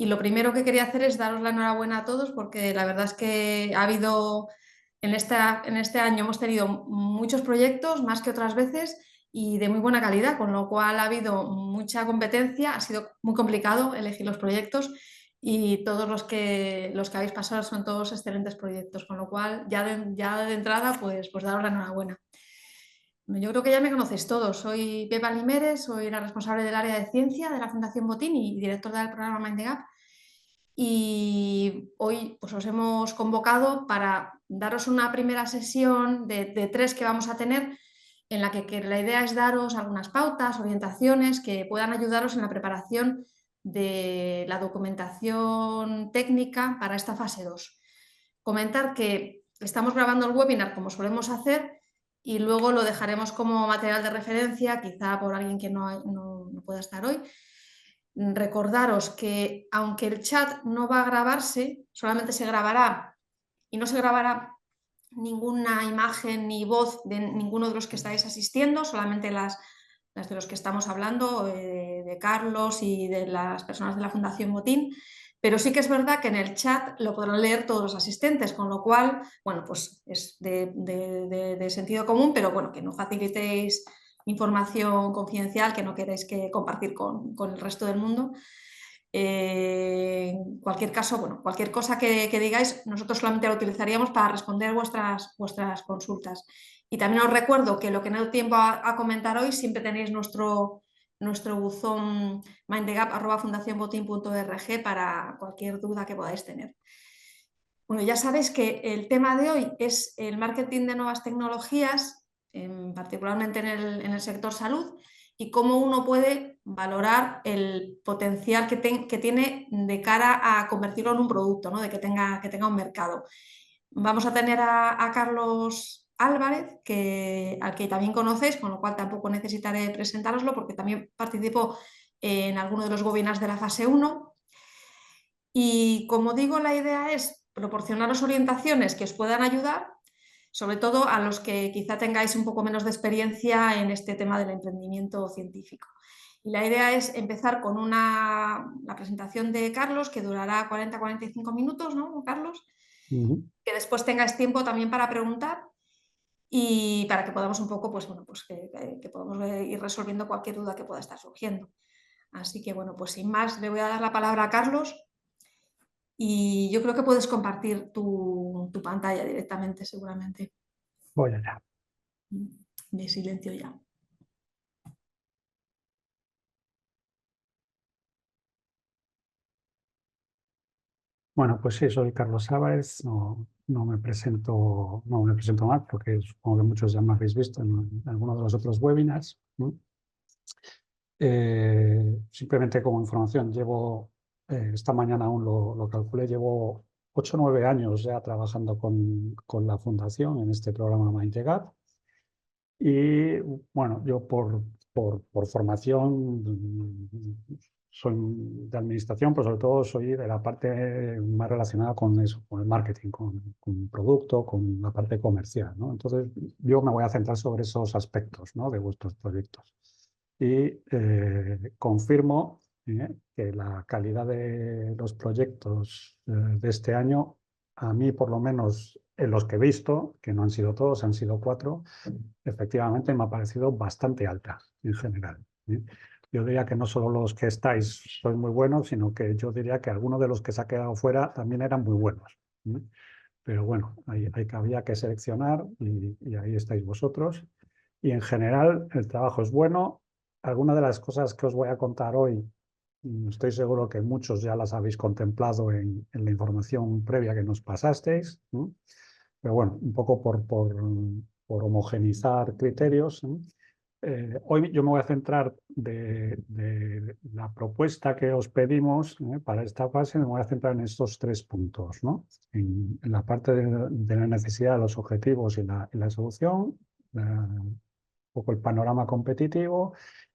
Y lo primero que quería hacer es daros la enhorabuena a todos, porque la verdad es que ha habido, en este año hemos tenido muchos proyectos, más que otras veces, y de muy buena calidad, con lo cual ha habido mucha competencia, ha sido muy complicado elegir los proyectos y todos los que habéis pasado son todos excelentes proyectos, con lo cual ya de entrada pues daros la enhorabuena. Yo creo que ya me conocéis todos. Soy Pepa Limeres, soy la responsable del área de ciencia de la Fundación Botín y directora del programa Mind the Gap. Y hoy pues, os hemos convocado para daros una primera sesión de 3 que vamos a tener, en la que la idea es daros algunas pautas, orientaciones que puedan ayudaros en la preparación de la documentación técnica para esta fase 2. Comentar que estamos grabando el webinar como solemos hacer y luego lo dejaremos como material de referencia, quizá por alguien que no pueda estar hoy. Recordaros que aunque el chat no va a grabarse, solamente se grabará y no se grabará ninguna imagen ni voz de ninguno de los que estáis asistiendo, solamente las de los que estamos hablando, de Carlos y de las personas de la Fundación Botín, pero sí que es verdad que en el chat lo podrán leer todos los asistentes, con lo cual, bueno, pues es de sentido común, pero bueno, que no facilitéis información confidencial que no queréis compartir con el resto del mundo. En cualquier caso, bueno, cualquier cosa que digáis, nosotros solamente la utilizaríamos para responder vuestras consultas. Y también os recuerdo que lo que no doy tiempo a comentar hoy, siempre tenéis nuestro buzón mindthegap@fundacionbotin.org para cualquier duda que podáis tener. Bueno, ya sabéis que el tema de hoy es el marketing de nuevas tecnologías, particularmente en el sector salud, y cómo uno puede valorar el potencial que tiene de cara a convertirlo en un producto, ¿no? De que tenga un mercado. Vamos a tener a Carlos Álvarez, al que también conocéis, con lo cual tampoco necesitaré presentároslo porque también participó en alguno de los webinars de la fase 1. Y como digo, la idea es proporcionaros orientaciones que os puedan ayudar, sobre todo a los que quizá tengáis un poco menos de experiencia en este tema del emprendimiento científico. Y la idea es empezar con la presentación de Carlos, que durará 40-45 minutos, ¿no, Carlos? Que después tengáis tiempo también para preguntar y para que podamos un poco, pues bueno, pues que podamos ir resolviendo cualquier duda que pueda estar surgiendo. Así que bueno, pues sin más, le voy a dar la palabra a Carlos. Y yo creo que puedes compartir tu pantalla directamente, seguramente. Voy allá. De silencio ya. Bueno, pues sí, soy Carlos Álvarez. No me presento más porque supongo que muchos ya me habéis visto en algunos de los otros webinars, ¿no? Simplemente como información, esta mañana aún lo calculé, llevo 8 o 9 años ya trabajando con la Fundación en este programa Mind the Gap. Y bueno, yo por formación soy de administración, pero sobre todo soy de la parte más relacionada con eso, con el marketing, con producto, con la parte comercial, ¿no? Entonces yo me voy a centrar sobre esos aspectos, ¿no?, de vuestros proyectos. Y confirmo que la calidad de los proyectos de este año, a mí por lo menos en los que he visto, que no han sido todos, han sido 4, efectivamente me ha parecido bastante alta en general. Yo diría que no solo los que estáis sois muy buenos, sino que yo diría que algunos de los que se ha quedado fuera también eran muy buenos. Pero bueno, había que seleccionar y ahí estáis vosotros. Y en general el trabajo es bueno. Algunas de las cosas que os voy a contar hoy, estoy seguro que muchos ya las habéis contemplado en la información previa que nos pasasteis, ¿no? Pero bueno, un poco por homogeneizar criterios. Hoy yo me voy a centrar de la propuesta que os pedimos para esta fase, me voy a centrar en estos 3 puntos, ¿no? En la parte de la necesidad, los objetivos y la solución, un poco el panorama competitivo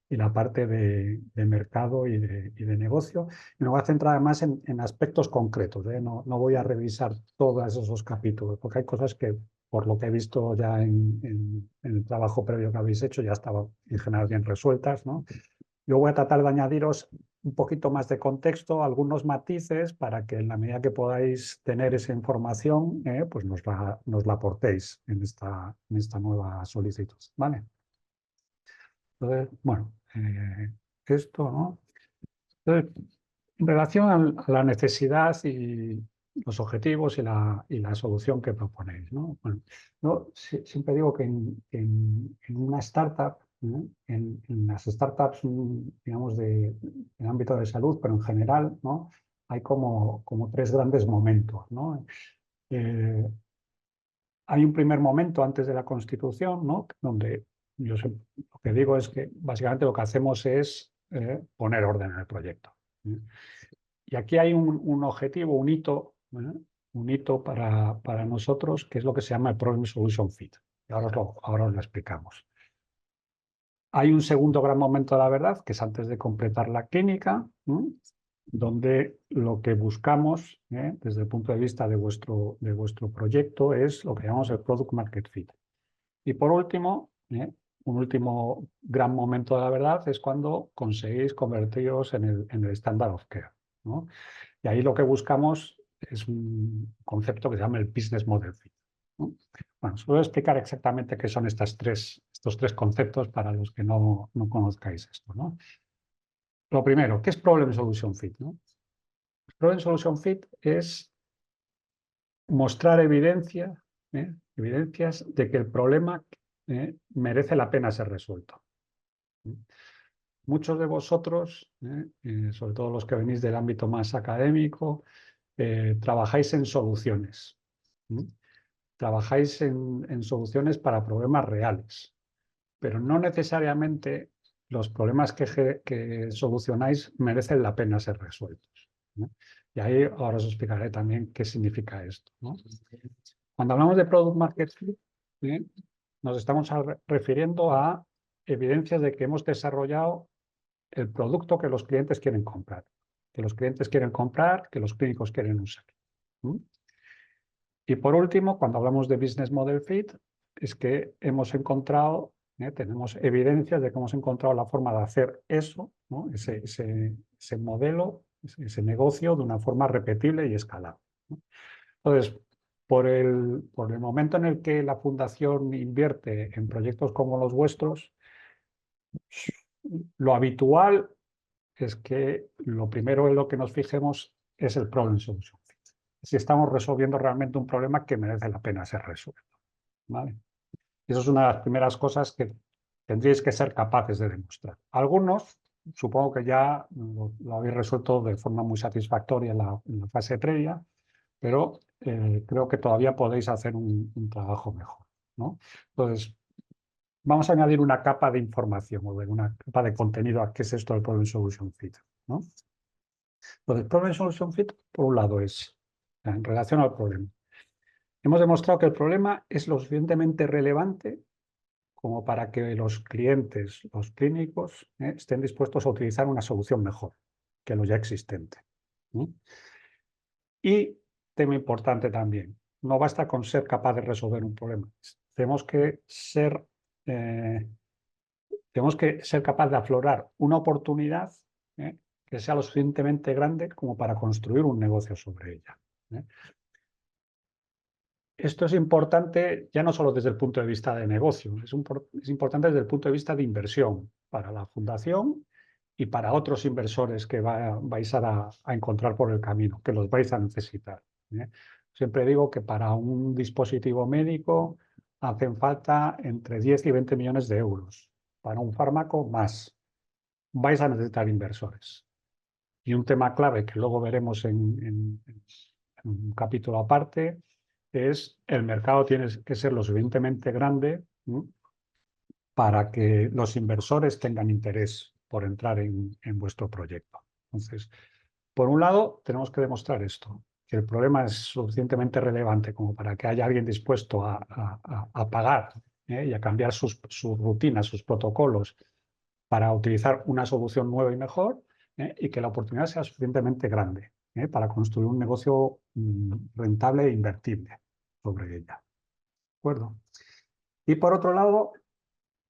y la parte de mercado y de negocio. Y me voy a centrar además en aspectos concretos, ¿eh? No voy a revisar todos esos capítulos, porque hay cosas que, por lo que he visto ya en el trabajo previo que habéis hecho, ya estaban en general bien resueltas, ¿no? Yo voy a tratar de añadiros un poquito más de contexto, algunos matices para que en la medida que podáis tener esa información, pues nos la aportéis en esta nueva solicitud, ¿vale? Entonces, bueno, esto, ¿no? Entonces, en relación a la necesidad y los objetivos y la solución que proponéis, ¿no? Bueno, yo siempre digo que en una startup, ¿no? En las startups, digamos, del ámbito de salud, pero en general, ¿no? Hay como tres grandes momentos, ¿no? Hay un primer momento antes de la constitución, ¿no? Donde lo que digo es que básicamente lo que hacemos es poner orden en el proyecto. Y aquí hay un objetivo, un hito para nosotros, que es lo que se llama el Problem Solution Fit. Y ahora os lo explicamos. Hay un segundo gran momento de la verdad, que es antes de completar la clínica, donde lo que buscamos, desde el punto de vista de vuestro proyecto, es lo que llamamos el Product Market Fit. Y por último, un último gran momento de la verdad es cuando conseguís convertiros en el standard of care, ¿no? Y ahí lo que buscamos es un concepto que se llama el Business Model Fit, ¿no? Bueno, os voy a explicar exactamente qué son estos tres conceptos para los que no conozcáis esto, ¿no? Lo primero, ¿qué es Problem Solution Fit, ¿no? Problem Solution Fit es mostrar evidencias de que el problema merece la pena ser resuelto. Muchos de vosotros, sobre todo los que venís del ámbito más académico, trabajáis en soluciones. Trabajáis en soluciones para problemas reales, pero no necesariamente los problemas que solucionáis merecen la pena ser resueltos, ¿no? Y ahí ahora os explicaré también qué significa esto, ¿no? Cuando hablamos de Product Market Fit, nos estamos refiriendo a evidencias de que hemos desarrollado el producto que los clientes quieren comprar, que los clínicos quieren usar. Y por último, cuando hablamos de Business Model Fit, es que hemos encontrado, tenemos evidencias de que hemos encontrado la forma de hacer eso, ¿no? ese modelo, ese negocio de una forma repetible y escalable, ¿no? Entonces, por el momento en el que la Fundación invierte en proyectos como los vuestros, lo habitual es que lo primero en lo que nos fijemos es el Problem Solution Fit. Si estamos resolviendo realmente un problema que merece la pena ser resuelto, ¿vale? Eso es una de las primeras cosas que tendríais que ser capaces de demostrar. Algunos, supongo que ya lo habéis resuelto de forma muy satisfactoria en la fase previa, pero creo que todavía podéis hacer un trabajo mejor, ¿no? Entonces, vamos a añadir una capa de información o una capa de contenido a qué es esto del Problem Solution Fit, ¿no? Entonces, Problem Solution Fit, por un lado, es en relación al problema. Hemos demostrado que el problema es lo suficientemente relevante como para que los clientes, los clínicos, estén dispuestos a utilizar una solución mejor que lo ya existente. Y, tema importante también, no basta con ser capaz de resolver un problema. Tenemos que ser capaz de aflorar una oportunidad que sea lo suficientemente grande como para construir un negocio sobre ella. Esto es importante ya no solo desde el punto de vista de negocio, es importante desde el punto de vista de inversión para la fundación y para otros inversores que vais a encontrar por el camino, que los vais a necesitar. Siempre digo que para un dispositivo médico hacen falta entre 10 y 20 millones de euros. Para un fármaco, más. Vais a necesitar inversores. Y un tema clave que luego veremos en un capítulo aparte es el mercado tiene que ser lo suficientemente grande, ¿no?, para que los inversores tengan interés por entrar en vuestro proyecto. Entonces, por un lado, tenemos que demostrar esto, que el problema es suficientemente relevante como para que haya alguien dispuesto a pagar y a cambiar sus rutinas, sus protocolos, para utilizar una solución nueva y mejor, y que la oportunidad sea suficientemente grande para construir un negocio rentable e invertible sobre ella. ¿De acuerdo? Y por otro lado,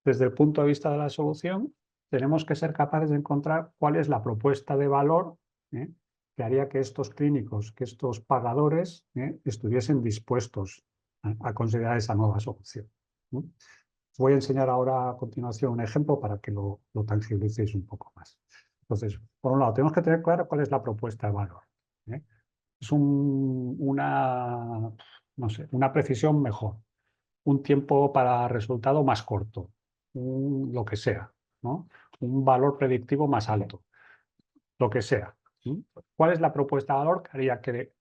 desde el punto de vista de la solución, tenemos que ser capaces de encontrar cuál es la propuesta de valor que haría que estos clínicos, que estos pagadores estuviesen dispuestos a considerar esa nueva solución. Os voy a enseñar ahora a continuación un ejemplo para que lo tangibilicéis un poco más. Entonces, por un lado, tenemos que tener claro cuál es la propuesta de valor. Es no sé, una precisión mejor, un tiempo para resultado más corto, lo que sea, ¿no? Un valor predictivo más alto, lo que sea. ¿Cuál es la propuesta de valor que haría que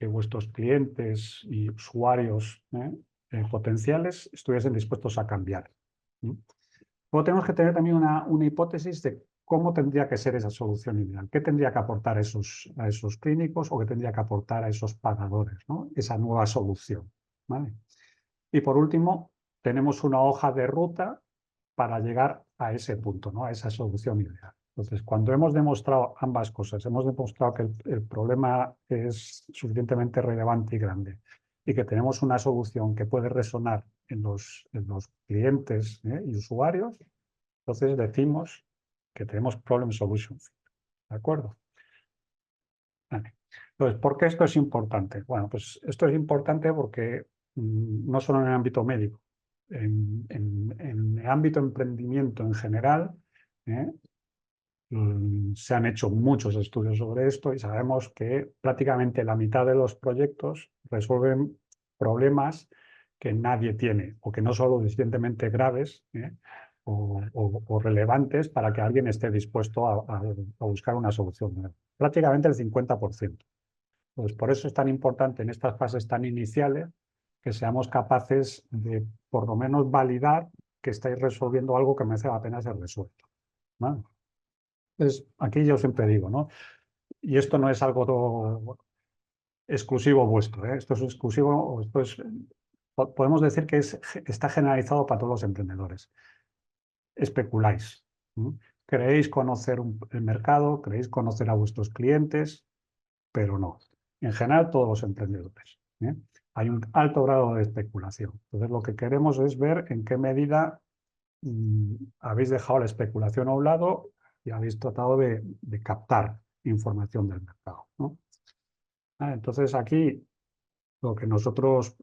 vuestros clientes y usuarios potenciales estuviesen dispuestos a cambiar? Luego tenemos que tener también una hipótesis de cómo tendría que ser esa solución ideal, qué tendría que aportar a esos clínicos o qué tendría que aportar a esos pagadores, ¿no? Esa nueva solución, ¿vale? Y por último, tenemos una hoja de ruta para llegar a ese punto, ¿no? A esa solución ideal. Entonces, cuando hemos demostrado ambas cosas, hemos demostrado que el problema es suficientemente relevante y grande y que tenemos una solución que puede resonar en los clientes y usuarios, entonces decimos que tenemos problem solution. ¿De acuerdo? Vale. Entonces, ¿por qué esto es importante? Bueno, pues esto es importante porque no solo en el ámbito médico, en el ámbito emprendimiento en general, se han hecho muchos estudios sobre esto y sabemos que prácticamente la mitad de los proyectos resuelven problemas que nadie tiene o que no son lo suficientemente graves o relevantes para que alguien esté dispuesto a buscar una solución. Prácticamente el 50%. Pues por eso es tan importante en estas fases tan iniciales que seamos capaces de por lo menos validar que estáis resolviendo algo que merece la pena ser resuelto, ¿vale? Entonces, aquí yo siempre digo, ¿no? Y esto no es algo exclusivo vuestro, ¿eh? Esto es exclusivo, podemos decir que está generalizado para todos los emprendedores. Especuláis. Creéis conocer el mercado, creéis conocer a vuestros clientes, pero no. En general, todos los emprendedores. Hay un alto grado de especulación. Entonces, lo que queremos es ver en qué medida habéis dejado la especulación a un lado y habéis tratado de captar información del mercado, ¿no? Entonces, aquí lo que nosotros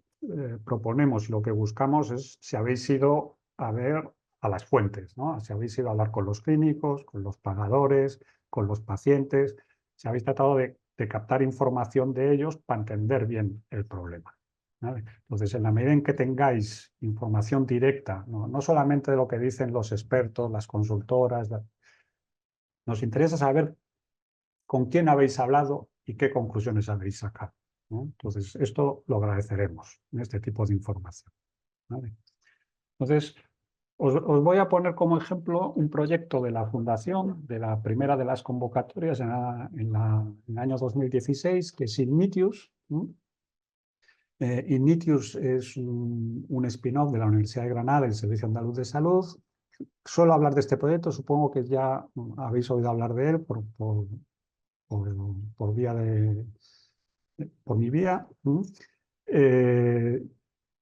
proponemos, lo que buscamos es si habéis ido a ver a las fuentes, ¿no? Si habéis ido a hablar con los clínicos, con los pagadores, con los pacientes, si habéis tratado de captar información de ellos para entender bien el problema, ¿vale? Entonces, en la medida en que tengáis información directa, no solamente de lo que dicen los expertos, las consultoras, nos interesa saber con quién habéis hablado y qué conclusiones habéis sacado, ¿no? Entonces, esto lo agradeceremos, este tipo de información, ¿vale? Entonces, os voy a poner como ejemplo un proyecto de la Fundación, de la primera de las convocatorias en el año 2016, que es Ignitius. Ignitius es un spin-off de la Universidad de Granada, el Servicio Andaluz de Salud. Suelo hablar de este proyecto, supongo que ya habéis oído hablar de él por mi vía.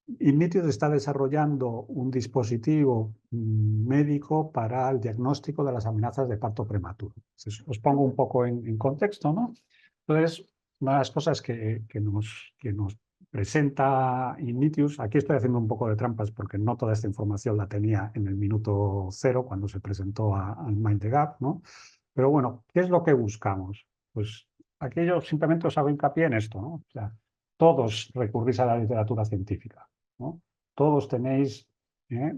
Ignitius está desarrollando un dispositivo médico para el diagnóstico de las amenazas de parto prematuro. Entonces, os pongo un poco en contexto, ¿no? Entonces, una de las cosas que nos presenta Ignitius, aquí estoy haciendo un poco de trampas porque no toda esta información la tenía en el minuto cero cuando se presentó al Mind the Gap, ¿no? Pero bueno, ¿qué es lo que buscamos? Pues aquí yo simplemente os hago hincapié en esto, ¿no? O sea, todos recurrís a la literatura científica, ¿no? Todos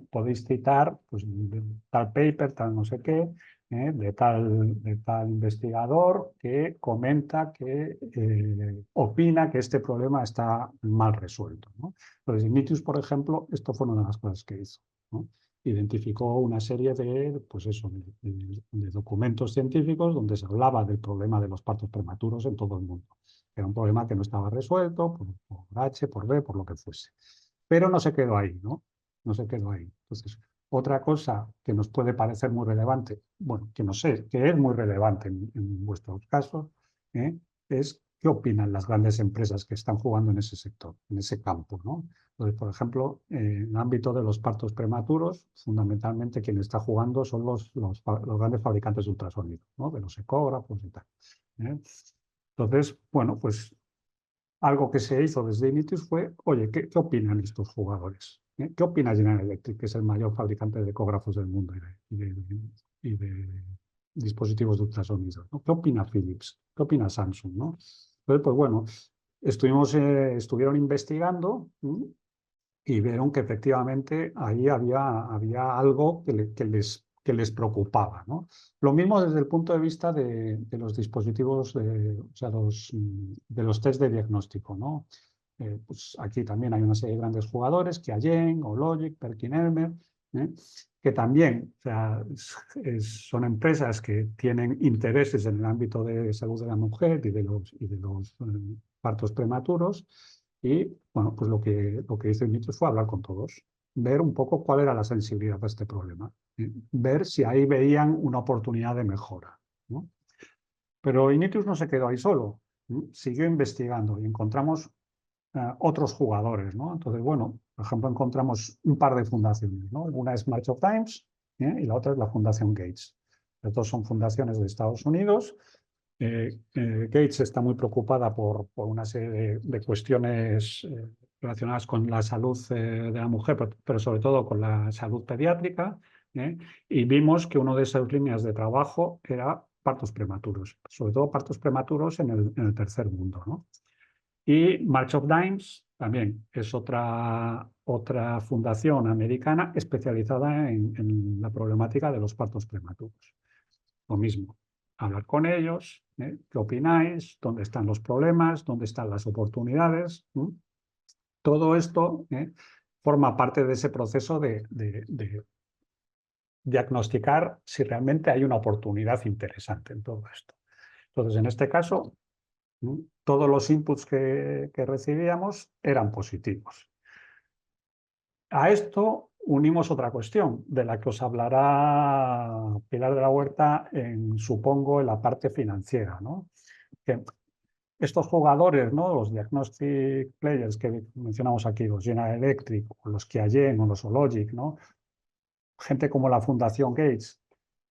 podéis citar pues, tal paper, tal no sé qué, de tal investigador que comenta, que opina que este problema está mal resuelto, ¿no? Entonces, Ignitius, por ejemplo, esto fue una de las cosas que hizo, ¿no? Identificó una serie pues eso, de documentos científicos donde se hablaba del problema de los partos prematuros en todo el mundo. Era un problema que no estaba resuelto por H, por B, por lo que fuese. Pero no se quedó ahí, ¿no? No se quedó ahí. Entonces, otra cosa que nos puede parecer muy relevante, bueno, que no sé, que es muy relevante en vuestros casos, es ¿Qué opinan las grandes empresas que están jugando en ese sector, en ese campo, ¿no? Entonces, por ejemplo, en el ámbito de los partos prematuros, fundamentalmente quien está jugando son los grandes fabricantes de ultrasonido, ¿no? De los ecógrafos y tal. Entonces, bueno, pues algo que se hizo desde Initus fue, oye, ¿qué opinan estos jugadores? ¿Qué opina General Electric, que es el mayor fabricante de ecógrafos del mundo y de dispositivos de ultrasonido, ¿no? ¿Qué opina Philips? ¿Qué opina Samsung? ¿No? Entonces, pues bueno, estuvieron investigando y vieron que efectivamente ahí había algo que les preocupaba, ¿no? Lo mismo desde el punto de vista de los dispositivos, o sea, de los test de diagnóstico, ¿no? Pues aquí también hay una serie de grandes jugadores, Qiagen, Hologic, Perkin-Elmer, que también, o sea, son empresas que tienen intereses en el ámbito de salud de la mujer y de los partos prematuros. Y bueno, pues lo que hizo Initus fue hablar con todos, ver un poco cuál era la sensibilidad de este problema, ver si ahí veían una oportunidad de mejora, ¿no? Pero Initus no se quedó ahí solo, siguió investigando y encontramos otros jugadores, ¿no? Entonces, bueno, por ejemplo, encontramos un par de fundaciones, ¿no? Una es March of Dimes y la otra es la Fundación Gates. Las dos son fundaciones de Estados Unidos. Gates está muy preocupada por una serie de cuestiones relacionadas con la salud de la mujer, pero sobre todo con la salud pediátrica. Y vimos que una de esas líneas de trabajo era partos prematuros, sobre todo partos prematuros en el tercer mundo, ¿no? Y March of Dimes también es otra fundación americana especializada en la problemática de los partos prematuros. Lo mismo, hablar con ellos, ¿qué opináis? ¿Dónde están los problemas? ¿Dónde están las oportunidades? Todo esto forma parte de ese proceso de diagnosticar si realmente hay una oportunidad interesante en todo esto. Entonces, en este caso, todos los inputs que recibíamos eran positivos. A esto unimos otra cuestión, de la que os hablará Pilar de la Huerta, supongo, en la parte financiera, ¿no? Que estos jugadores, ¿no? Los diagnostic players que mencionamos aquí, los General Electric, o los Qiagen, o los Hologic, ¿no? Gente como la Fundación Gates,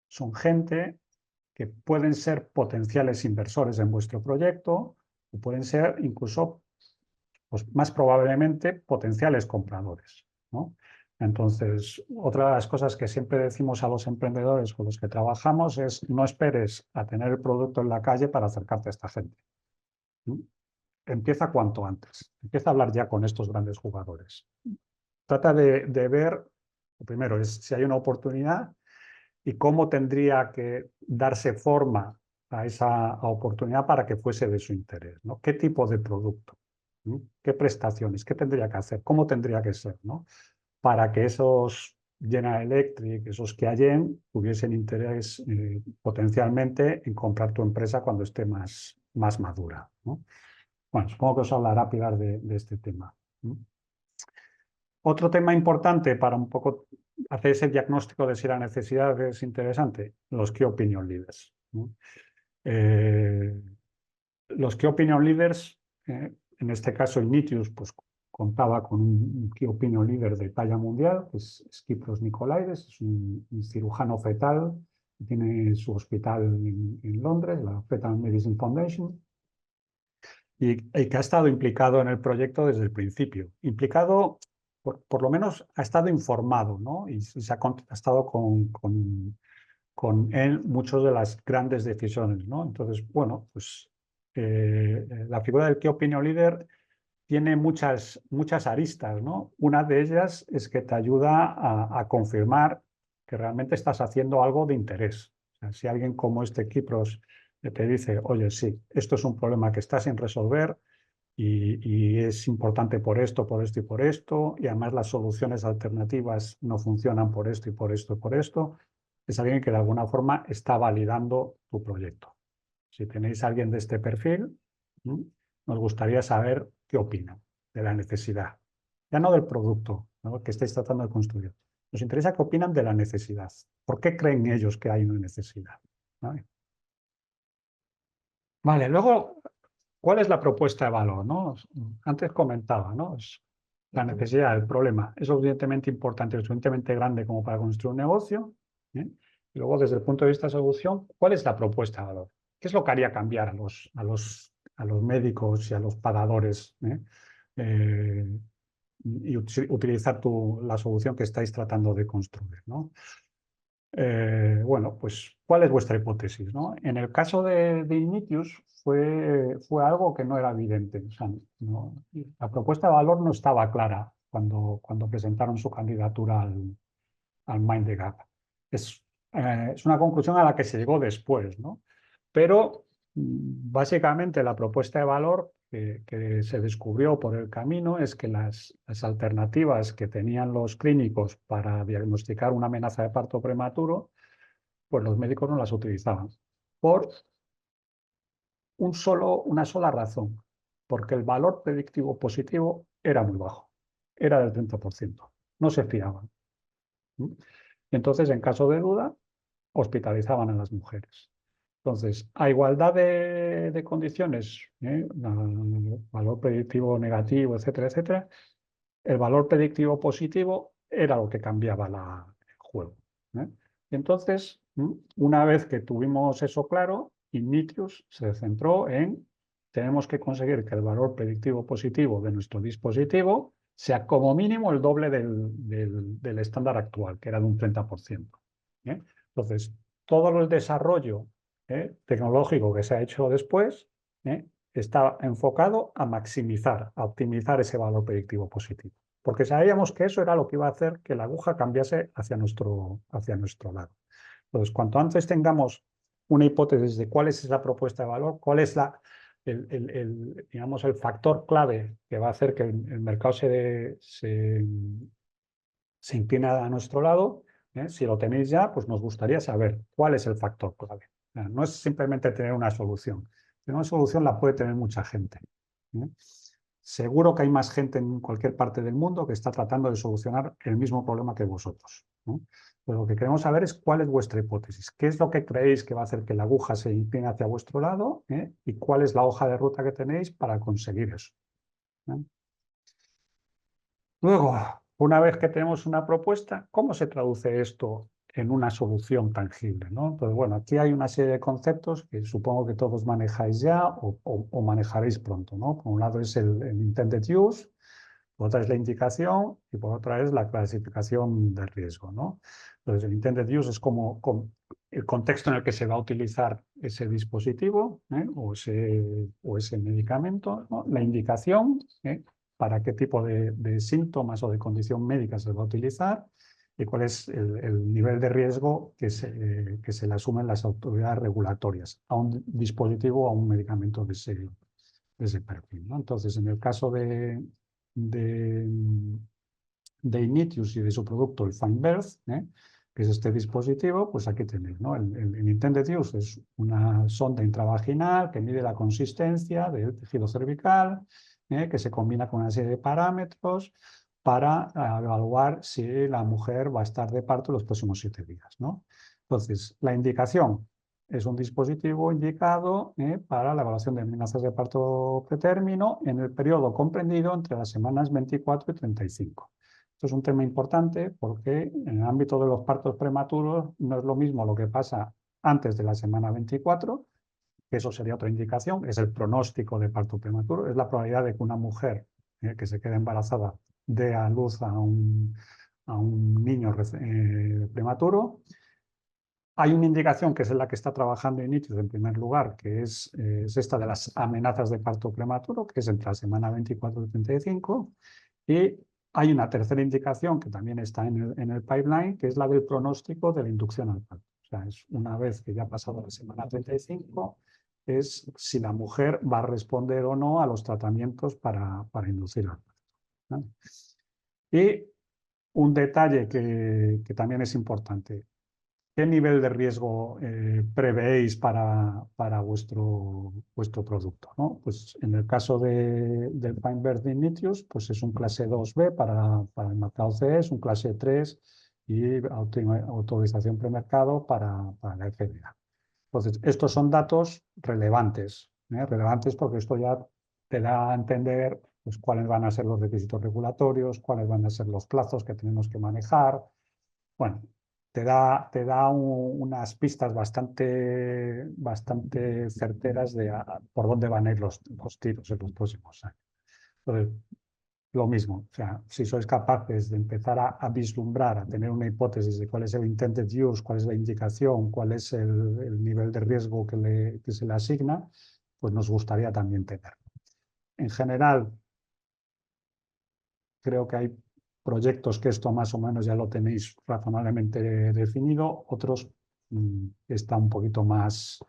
son gente que pueden ser potenciales inversores en vuestro proyecto o pueden ser incluso, pues más probablemente, potenciales compradores, ¿no? Entonces, otra de las cosas que siempre decimos a los emprendedores con los que trabajamos es: no esperes a tener el producto en la calle para acercarte a esta gente. Empieza cuanto antes, empieza a hablar ya con estos grandes jugadores. Trata de ver, lo primero es si hay una oportunidad y cómo tendría que darse forma a esa oportunidad para que fuese de su interés, ¿no? ¿Qué tipo de producto? ¿Qué prestaciones? ¿Qué tendría que hacer? ¿Cómo tendría que ser, ¿no? Para que esos General Electric, esos Qiagen, tuviesen interés potencialmente en comprar tu empresa cuando esté más madura, ¿no? Bueno, supongo que os hablará Pilar de este tema. Otro tema importante para un poco hacer ese diagnóstico de si la necesidad es interesante, los Key Opinion Leaders. Los Key Opinion Leaders, en este caso Initus, pues contaba con un Key Opinion Leader de talla mundial, que es Kypros Nicolaides, es un cirujano fetal, que tiene su hospital en Londres, la Fetal Medicine Foundation, y que ha estado implicado en el proyecto desde el principio. Implicado, por lo menos ha estado informado, ¿no? Y se ha estado con él muchas de las grandes decisiones, ¿no? Entonces, bueno, pues la figura del Key Opinion Leader tiene muchas aristas, ¿no? Una de ellas es que te ayuda a confirmar que realmente estás haciendo algo de interés. O sea, si alguien como este Kypros te dice: oye, sí, esto es un problema que está sin resolver y es importante por esto y por esto, y además las soluciones alternativas no funcionan por esto y por esto y por esto, es alguien que de alguna forma está validando tu proyecto. Si tenéis a alguien de este perfil, nos gustaría saber qué opinan de la necesidad. Ya no del producto, ¿no?, que estáis tratando de construir. Nos interesa qué opinan de la necesidad. ¿Por qué creen ellos que hay una necesidad? Vale, luego ¿Cuál es la propuesta de valor, ¿no? Antes comentaba, ¿no? La necesidad, el problema es lo suficientemente importante, lo suficientemente grande como para construir un negocio. ¿Eh? Y luego, desde el punto de vista de solución, ¿cuál es la propuesta de valor? ¿Qué es lo que haría cambiar a los médicos y a los pagadores? Y utilizar la solución que estáis tratando de construir, ¿no? Bueno, pues, ¿cuál es vuestra hipótesis, ¿no? En el caso de Ignitius fue algo que no era evidente. O sea, la propuesta de valor no estaba clara cuando presentaron su candidatura al Mind the Gap. Es una conclusión a la que se llegó después, ¿no? Pero básicamente la propuesta de valor que se descubrió por el camino es que las alternativas que tenían los clínicos para diagnosticar una amenaza de parto prematuro, pues los médicos no las utilizaban por una sola razón, porque el valor predictivo positivo era muy bajo, era del 30%, no se fiaban. Y entonces, en caso de duda, hospitalizaban a las mujeres. Entonces, a igualdad de condiciones, valor predictivo negativo, etcétera, etcétera, el valor predictivo positivo era lo que cambiaba el juego. Y entonces, una vez que tuvimos eso claro, Ignitius se centró en tenemos que conseguir que el valor predictivo positivo de nuestro dispositivo sea como mínimo el doble del estándar actual, que era de un 30%. Entonces, todo el desarrollo tecnológico que se ha hecho después está enfocado a maximizar, a optimizar ese valor predictivo positivo. Porque sabíamos que eso era lo que iba a hacer que la aguja cambiase hacia nuestro lado. Entonces, cuanto antes tengamos una hipótesis de cuál es esa propuesta de valor, cuál es digamos, el factor clave que va a hacer que el mercado se incline a nuestro lado, si lo tenéis ya, pues nos gustaría saber cuál es el factor clave. No es simplemente tener una solución. Una solución la puede tener mucha gente. Seguro que hay más gente en cualquier parte del mundo que está tratando de solucionar el mismo problema que vosotros. Pero lo que queremos saber es cuál es vuestra hipótesis. ¿Qué es lo que creéis que va a hacer que la aguja se incline hacia vuestro lado? ¿Y cuál es la hoja de ruta que tenéis para conseguir eso? Luego, una vez que tenemos una propuesta, ¿cómo se traduce esto en una solución tangible, ¿no? Entonces, bueno, aquí hay una serie de conceptos que supongo que todos manejáis ya o manejaréis pronto, ¿no? Por un lado es el intended use, por otra es la indicación y por otra es la clasificación de riesgo, ¿no? Entonces, el intended use es como el contexto en el que se va a utilizar ese dispositivo o ese medicamento, ¿no? La indicación, para qué tipo de síntomas o de condición médica se va a utilizar y cuál es el nivel de riesgo que se le asumen las autoridades regulatorias a un dispositivo o a un medicamento de ese perfil, ¿no? Entonces, en el caso de Ignitius y de su producto, el FindBirth, que es este dispositivo, pues aquí tenéis, ¿no? El intended use es una sonda intravaginal que mide la consistencia del tejido cervical, que se combina con una serie de parámetros para evaluar si la mujer va a estar de parto los próximos 7 días, ¿no? Entonces, la indicación es un dispositivo indicado para la evaluación de amenazas de parto pretérmino en el periodo comprendido entre las semanas 24 y 35. Esto es un tema importante porque en el ámbito de los partos prematuros no es lo mismo lo que pasa antes de la semana 24, que eso sería otra indicación, es el pronóstico de parto prematuro, es la probabilidad de que una mujer que se quede embarazada dé a luz a un niño prematuro. Hay una indicación que es en la que está trabajando Ignitius en primer lugar, que es esta de las amenazas de parto prematuro, que es entre la semana 24 y 35. Y hay una tercera indicación que también está en el pipeline, que es la del pronóstico de la inducción al parto. O sea, es una vez que ya ha pasado la semana 35, es si la mujer va a responder o no a los tratamientos para inducir al parto, ¿no? Y un detalle que también es importante. ¿Qué nivel de riesgo prevéis para vuestro producto, ¿no? Pues en el caso del FindBirth de Ignitius, pues es un clase 2B para el mercado CE, es un clase 3 y autorización premercado para la FDA. Entonces, estos son datos relevantes Relevantes porque esto ya te da a entender pues, cuáles van a ser los requisitos regulatorios, cuáles van a ser los plazos que tenemos que manejar. Bueno, te da unas pistas bastante certeras de por dónde van a ir los tiros en los próximos años. Entonces, lo mismo, o sea, si sois capaces de empezar a vislumbrar, a tener una hipótesis de cuál es el intended use, cuál es la indicación, cuál es el nivel de riesgo que se le asigna, pues nos gustaría también tener. En general, creo que hay proyectos que esto más o menos ya lo tenéis razonablemente definido, otros están un poquito más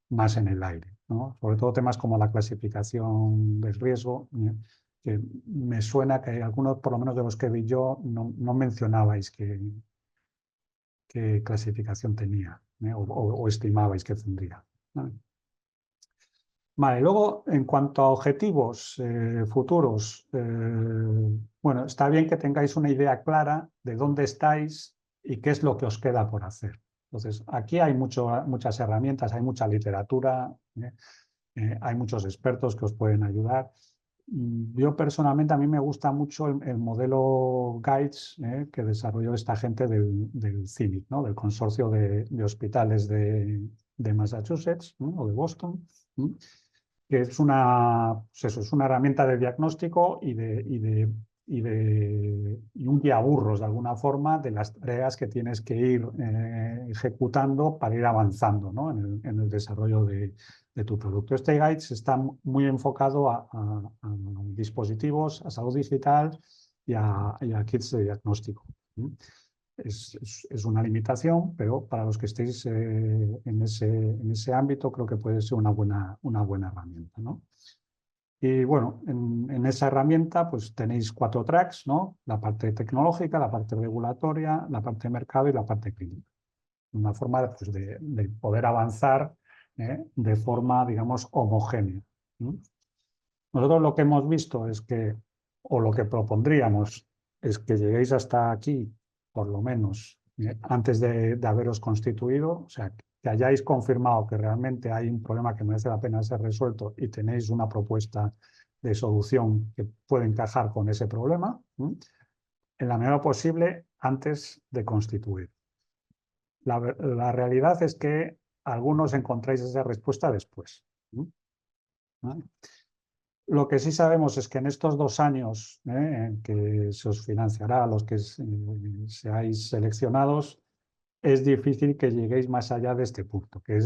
en el aire, ¿no? Sobre todo temas como la clasificación del riesgo, que me suena que algunos, por lo menos de los que vi yo, no mencionabais qué clasificación tenía, o estimabais que tendría, ¿vale? Vale, luego en cuanto a objetivos futuros, bueno, está bien que tengáis una idea clara de dónde estáis y qué es lo que os queda por hacer. Entonces, aquí hay muchas herramientas, hay mucha literatura, hay muchos expertos que os pueden ayudar. Yo personalmente, a mí me gusta mucho el modelo Guides que desarrolló esta gente del CIMIC, ¿no? Del Consorcio de Hospitales de Massachusetts, ¿no? O de Boston, ¿no? Que es pues eso, es una herramienta de diagnóstico y un guiaburros de alguna forma de las tareas que tienes que ir ejecutando para ir avanzando, ¿no? en el desarrollo de tu producto. Este guide está muy enfocado a dispositivos, a salud digital y a kits de diagnóstico. Es una limitación, pero para los que estéis en ese ámbito creo que puede ser una buena herramienta, ¿no? Y bueno, en esa herramienta pues tenéis 4 tracks, ¿no? La parte tecnológica, la parte regulatoria, la parte de mercado y la parte clínica. Una forma pues, de poder avanzar de forma, digamos, homogénea. Nosotros lo que hemos visto es que, o lo que propondríamos, es que lleguéis hasta aquí, por lo menos, antes de haberos constituido, o sea, que hayáis confirmado que realmente hay un problema que merece la pena ser resuelto y tenéis una propuesta de solución que puede encajar con ese problema, en la medida posible antes de constituir. La realidad es que algunos encontráis esa respuesta después. ¿Vale? Lo que sí sabemos es que en estos 2 años en que se os financiará a los que seáis seleccionados, es difícil que lleguéis más allá de este punto, que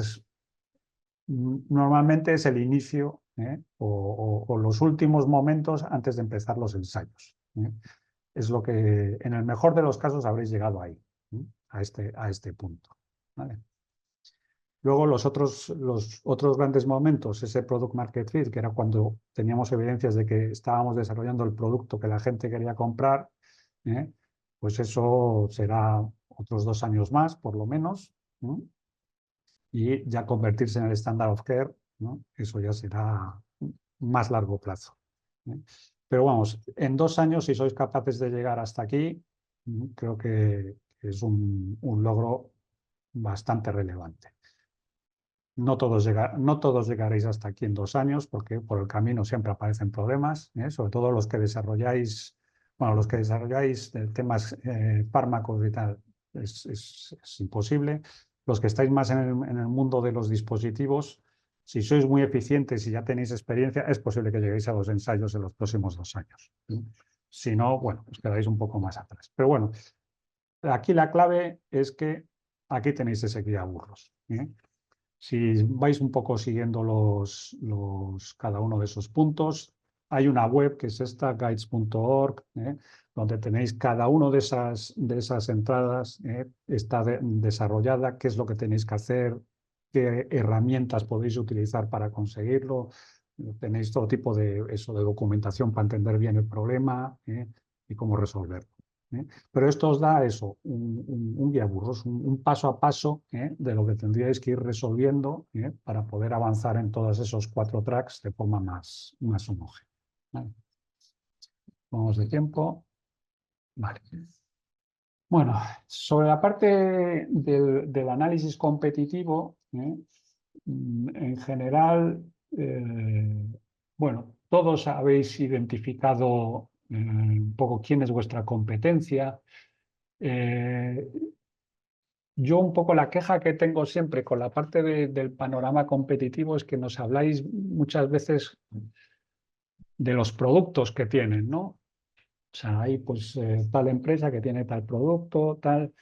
normalmente es el inicio o los últimos momentos antes de empezar los ensayos. Es lo que en el mejor de los casos habréis llegado ahí, a este punto. ¿Vale? Luego los otros grandes momentos, ese product market fit, que era cuando teníamos evidencias de que estábamos desarrollando el producto que la gente quería comprar, pues eso será otros 2 años más, por lo menos, ¿no? Y ya convertirse en el standard of care, ¿no? Eso ya será más largo plazo. Pero vamos, en 2 años, si sois capaces de llegar hasta aquí, creo que es un logro bastante relevante. No todos llegaréis hasta aquí en 2 años, porque por el camino siempre aparecen problemas, sobre todo los que desarrolláis temas fármacos y tal, es imposible. Los que estáis más en el mundo de los dispositivos, si sois muy eficientes y ya tenéis experiencia, es posible que lleguéis a los ensayos en los próximos 2 años. Si no, bueno, os quedáis un poco más atrás. Pero bueno, aquí la clave es que aquí tenéis ese guiaburros. Si vais un poco siguiendo cada uno de esos puntos, hay una web que es esta, guides.org, donde tenéis cada una de esas entradas, está desarrollada, qué es lo que tenéis que hacer, qué herramientas podéis utilizar para conseguirlo. Tenéis todo tipo de documentación para entender bien el problema y cómo resolverlo. Pero esto os da eso, un guiaburros, un paso a paso de lo que tendríais que ir resolviendo para poder avanzar en todos esos 4 tracks de forma más homogénea. ¿Vale? Vamos de tiempo. Vale. Bueno, sobre la parte del análisis competitivo, en general, bueno, todos habéis identificado un poco quién es vuestra competencia. Yo un poco la queja que tengo siempre con la parte del panorama competitivo es que nos habláis muchas veces de los productos que tienen, ¿no? O sea, hay pues tal empresa que tiene tal producto, tal.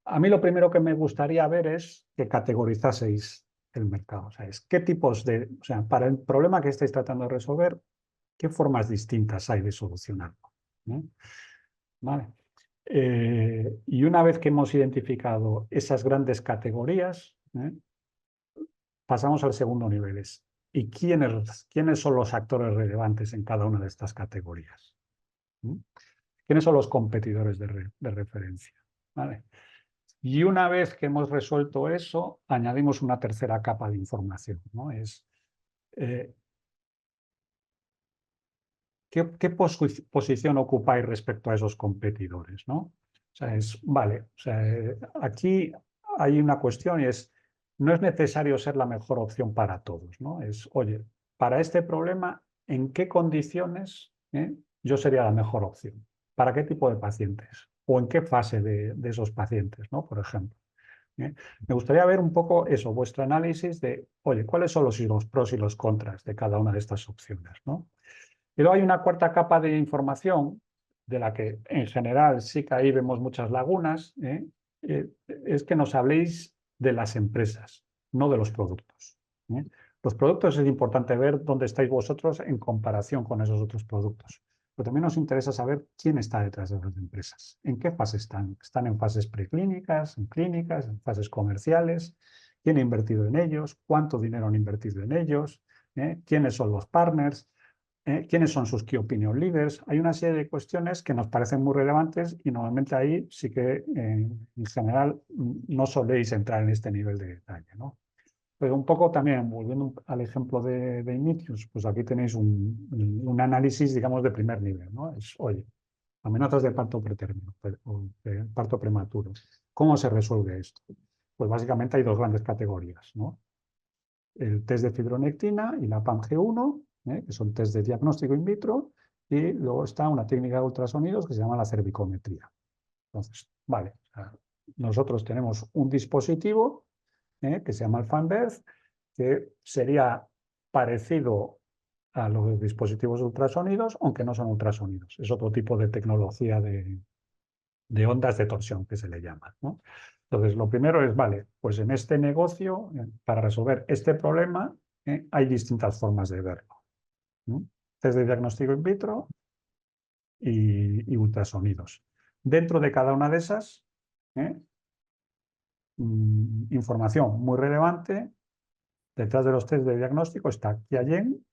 A mí lo primero que me gustaría ver es que categorizaseis el mercado. O sea, qué tipos o sea, para el problema que estáis tratando de resolver, qué formas distintas hay de solucionarlo, ¿no? ¿Vale? Y una vez que hemos identificado esas grandes categorías, pasamos al segundo nivel. ¿Y quiénes son los actores relevantes en cada una de estas categorías? ¿Quiénes son los competidores de referencia? ¿Vale? Y una vez que hemos resuelto eso, añadimos una tercera capa de información, ¿no? ¿Qué posición ocupáis respecto a esos competidores, ¿no? O sea, vale, o sea, aquí hay una cuestión y no es necesario ser la mejor opción para todos, ¿no? Oye, para este problema, ¿en qué condiciones yo sería la mejor opción? ¿Para qué tipo de pacientes? ¿O en qué fase de esos pacientes, ¿no? Por ejemplo. Me gustaría ver un poco eso, vuestro análisis de, oye, ¿cuáles son los pros y los contras de cada una de estas opciones, ¿no? Y luego hay una cuarta capa de información, de la que en general sí que ahí vemos muchas lagunas, es que nos habléis de las empresas, no de los productos. Los productos es importante ver dónde estáis vosotros en comparación con esos otros productos. Pero también nos interesa saber quién está detrás de las empresas, en qué fase están. ¿Están en fases preclínicas, en clínicas, en fases comerciales? ¿Quién ha invertido en ellos? ¿Cuánto dinero han invertido en ellos? ¿Quiénes son los partners? ¿Quiénes son sus key opinion leaders? Hay una serie de cuestiones que nos parecen muy relevantes y normalmente ahí sí que en general no soléis entrar en este nivel de detalle, ¿no? Pero un poco también, volviendo al ejemplo de Initius, pues aquí tenéis un análisis, digamos, de primer nivel, ¿no? Oye, amenazas de parto pretérmino o de parto prematuro. ¿Cómo se resuelve esto? Pues básicamente hay dos grandes categorías, ¿no? El test de fibronectina y la PAMG1, que son test de diagnóstico in vitro, y luego está una técnica de ultrasonidos que se llama la cervicometría. Entonces, vale, o sea, nosotros tenemos un dispositivo que se llama el FANBERT, que sería parecido a los dispositivos de ultrasonidos, aunque no son ultrasonidos. Es otro tipo de tecnología de ondas de torsión que se le llama, ¿no? Entonces, lo primero es, vale, pues en este negocio, para resolver este problema, hay distintas formas de verlo. Test de diagnóstico in vitro y ultrasonidos. Dentro de cada una de esas, información muy relevante, detrás de los test de diagnóstico está Qiagen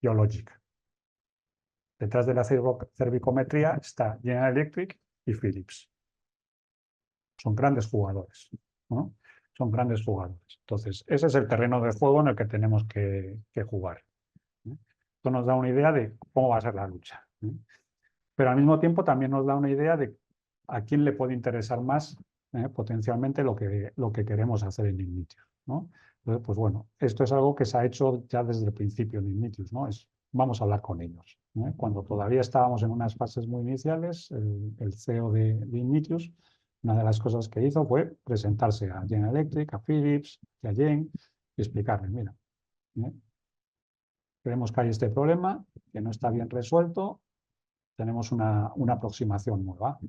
y Hologic. Detrás de la cervicometría está General Electric y Philips. Son grandes jugadores, ¿no? Son grandes jugadores. Entonces, ese es el terreno de juego en el que tenemos que jugar. Esto nos da una idea de cómo va a ser la lucha. Pero al mismo tiempo también nos da una idea de a quién le puede interesar más potencialmente lo que queremos hacer en Ignitius, ¿no? Entonces, pues bueno, esto es algo que se ha hecho ya desde el principio en Ignitius, ¿no? Vamos a hablar con ellos. Cuando todavía estábamos en unas fases muy iniciales, el CEO de Ignitius, una de las cosas que hizo fue presentarse a General Electric, a Philips, a Jen y explicarles, mira, creemos que hay este problema, que no está bien resuelto, tenemos una aproximación nueva.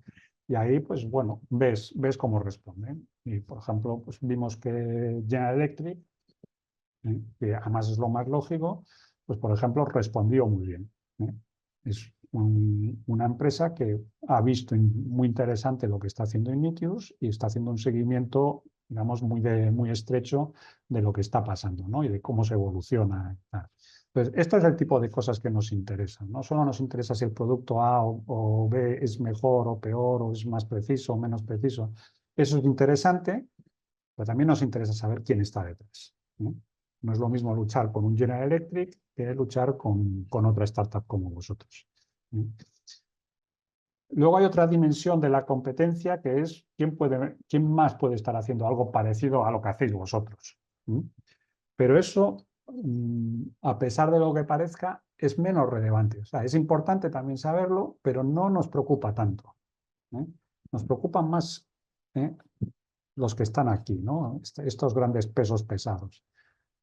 Y ahí, pues bueno, ves cómo responden. Y, por ejemplo, pues vimos que General Electric, que además es lo más lógico, pues por ejemplo, respondió muy bien. Es una empresa que ha visto muy interesante lo que está haciendo Ignitius y está haciendo un seguimiento, digamos, muy estrecho de lo que está pasando, ¿no? Y de cómo se evoluciona. Entonces, esto es el tipo de cosas que nos interesan. No solo nos interesa si el producto A o B es mejor o peor, o es más preciso o menos preciso. Eso es interesante, pero también nos interesa saber quién está detrás. No es lo mismo luchar con un General Electric que luchar con otra startup como vosotros. Luego hay otra dimensión de la competencia que es quién más puede estar haciendo algo parecido a lo que hacéis vosotros. Pero eso a pesar de lo que parezca, es menos relevante. O sea, es importante también saberlo, pero no nos preocupa tanto, ¿eh? Nos preocupan más, ¿eh?, los que están aquí, ¿no? Estos grandes pesos pesados.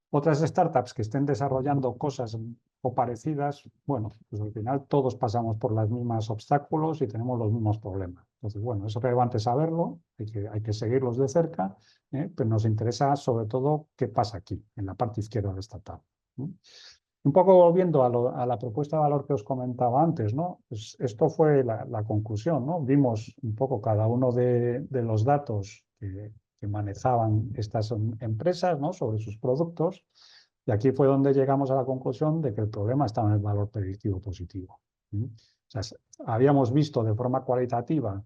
Otras startups que estén desarrollando cosas o parecidas, bueno, pues al final todos pasamos por los mismos obstáculos y tenemos los mismos problemas. Entonces, bueno, es relevante saberlo, hay que seguirlos de cerca, pero nos interesa sobre todo qué pasa aquí, en la parte izquierda de esta tabla, ¿no? Un poco volviendo a la propuesta de valor que os comentaba antes, ¿no? Pues esto fue la conclusión, ¿no? Vimos un poco cada uno de los datos que manejaban estas empresas, ¿no?, sobre sus productos, y aquí fue donde llegamos a la conclusión de que el problema estaba en el valor predictivo positivo. O sea, habíamos visto de forma cualitativa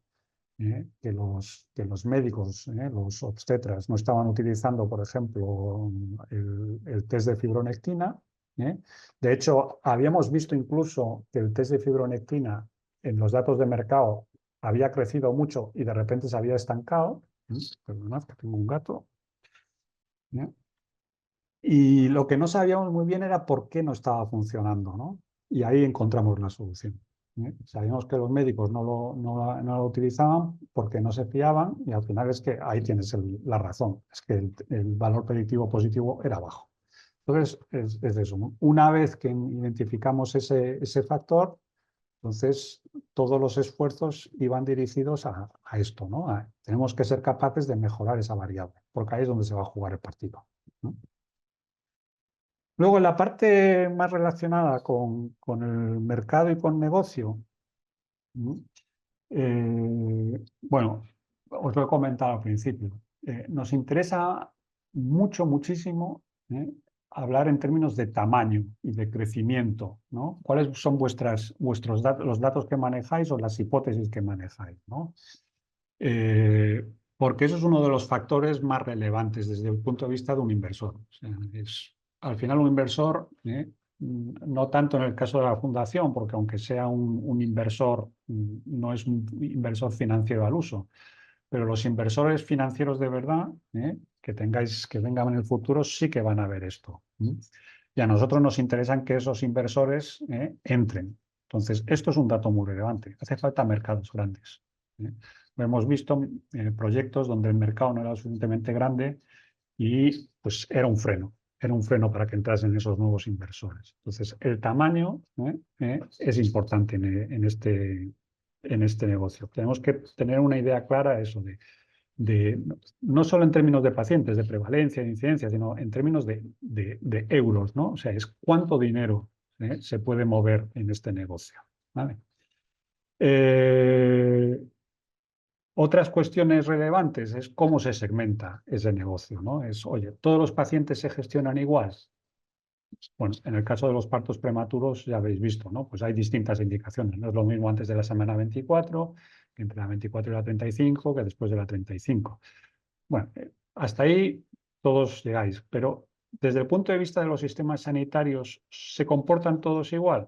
que los médicos, los obstetras, no estaban utilizando, por ejemplo, el test de fibronectina. De hecho, habíamos visto incluso que el test de fibronectina en los datos de mercado había crecido mucho y de repente se había estancado. Perdonad que tengo un gato. Y lo que no sabíamos muy bien era por qué no estaba funcionando, ¿no? Y ahí encontramos la solución. Sabíamos que los médicos no lo utilizaban porque no se fiaban, y al final es que ahí tienes la razón, es que el valor predictivo positivo era bajo. Entonces, es eso, ¿no? Una vez que identificamos ese factor, entonces todos los esfuerzos iban dirigidos a esto, ¿no? Tenemos que ser capaces de mejorar esa variable, porque ahí es donde se va a jugar el partido, ¿no? Luego, en la parte más relacionada con el mercado y con negocio, ¿no? Bueno, os lo he comentado al principio. Nos interesa muchísimo, hablar en términos de tamaño y de crecimiento, ¿no? ¿Cuáles son vuestros datos, los datos que manejáis o las hipótesis que manejáis, ¿no? Porque eso es uno de los factores más relevantes desde el punto de vista de un inversor. O sea, al final un inversor, no tanto en el caso de la fundación, porque aunque sea un inversor, no es un inversor financiero al uso, pero los inversores financieros de verdad, que vengan en el futuro, sí que van a ver esto. Y a nosotros nos interesan que esos inversores entren. Entonces, esto es un dato muy relevante. Hace falta mercados grandes. Lo hemos visto en proyectos donde el mercado no era lo suficientemente grande y pues era un freno para que entrasen esos nuevos inversores. Entonces, el tamaño es importante en este negocio. Tenemos que tener una idea clara de eso, no solo en términos de pacientes, de prevalencia, de incidencia, sino en términos de euros, ¿no? O sea, es cuánto dinero se puede mover en este negocio, ¿vale? Otras cuestiones relevantes es cómo se segmenta ese negocio, ¿no? Oye, ¿todos los pacientes se gestionan igual? Bueno, en el caso de los partos prematuros ya habéis visto, ¿no? Pues hay distintas indicaciones. No es lo mismo antes de la semana 24, que entre la 24 y la 35, que después de la 35. Bueno, hasta ahí todos llegáis, pero desde el punto de vista de los sistemas sanitarios, ¿se comportan todos igual?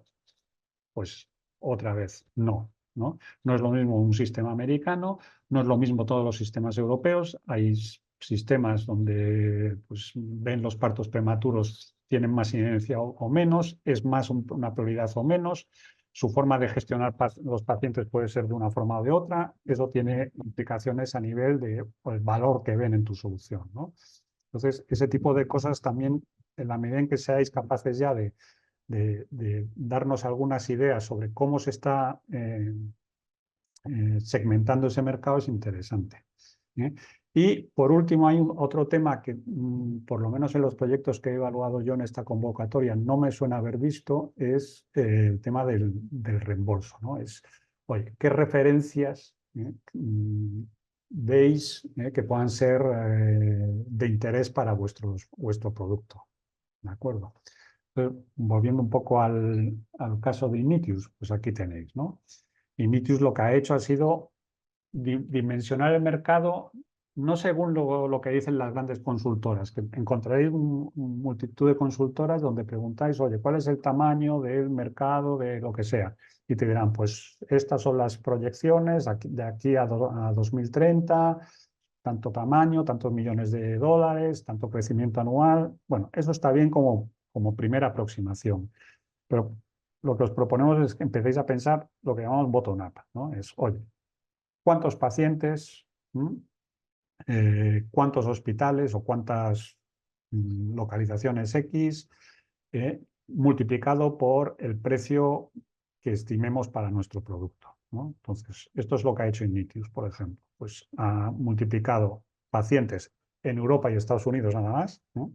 Pues otra vez, no. No es lo mismo un sistema americano, no es lo mismo todos los sistemas europeos. Hay sistemas donde pues, ven los partos prematuros, tienen más incidencia o menos, es más una prioridad o menos. Su forma de gestionar los pacientes puede ser de una forma o de otra. Eso tiene implicaciones a nivel de pues, valor que ven en tu solución, ¿no? Entonces, ese tipo de cosas también, en la medida en que seáis capaces ya de darnos algunas ideas sobre cómo se está segmentando ese mercado, es interesante. Y por último, hay otro tema que, por lo menos en los proyectos que he evaluado yo en esta convocatoria, no me suena haber visto, es el tema del reembolso, ¿no? Oye, ¿qué referencias veis que puedan ser de interés para vuestro producto? ¿De acuerdo? Volviendo un poco al caso de Initius, pues aquí tenéis, ¿no? Initius lo que ha hecho ha sido dimensionar el mercado no según lo que dicen las grandes consultoras, que encontraréis multitud de consultoras donde preguntáis, oye, ¿cuál es el tamaño del mercado de lo que sea? Y te dirán, pues estas son las proyecciones de aquí a 2030, tanto tamaño, tantos millones de dólares, tanto crecimiento anual. Bueno, eso está bien como como primera aproximación. Pero lo que os proponemos es que empecéis a pensar lo que llamamos bottom-up, ¿no? Es, oye, ¿cuántos pacientes, cuántos hospitales o cuántas localizaciones X multiplicado por el precio que estimemos para nuestro producto, ¿no? Entonces, esto es lo que ha hecho Ignitius, por ejemplo. Pues ha multiplicado pacientes en Europa y Estados Unidos nada más, ¿no?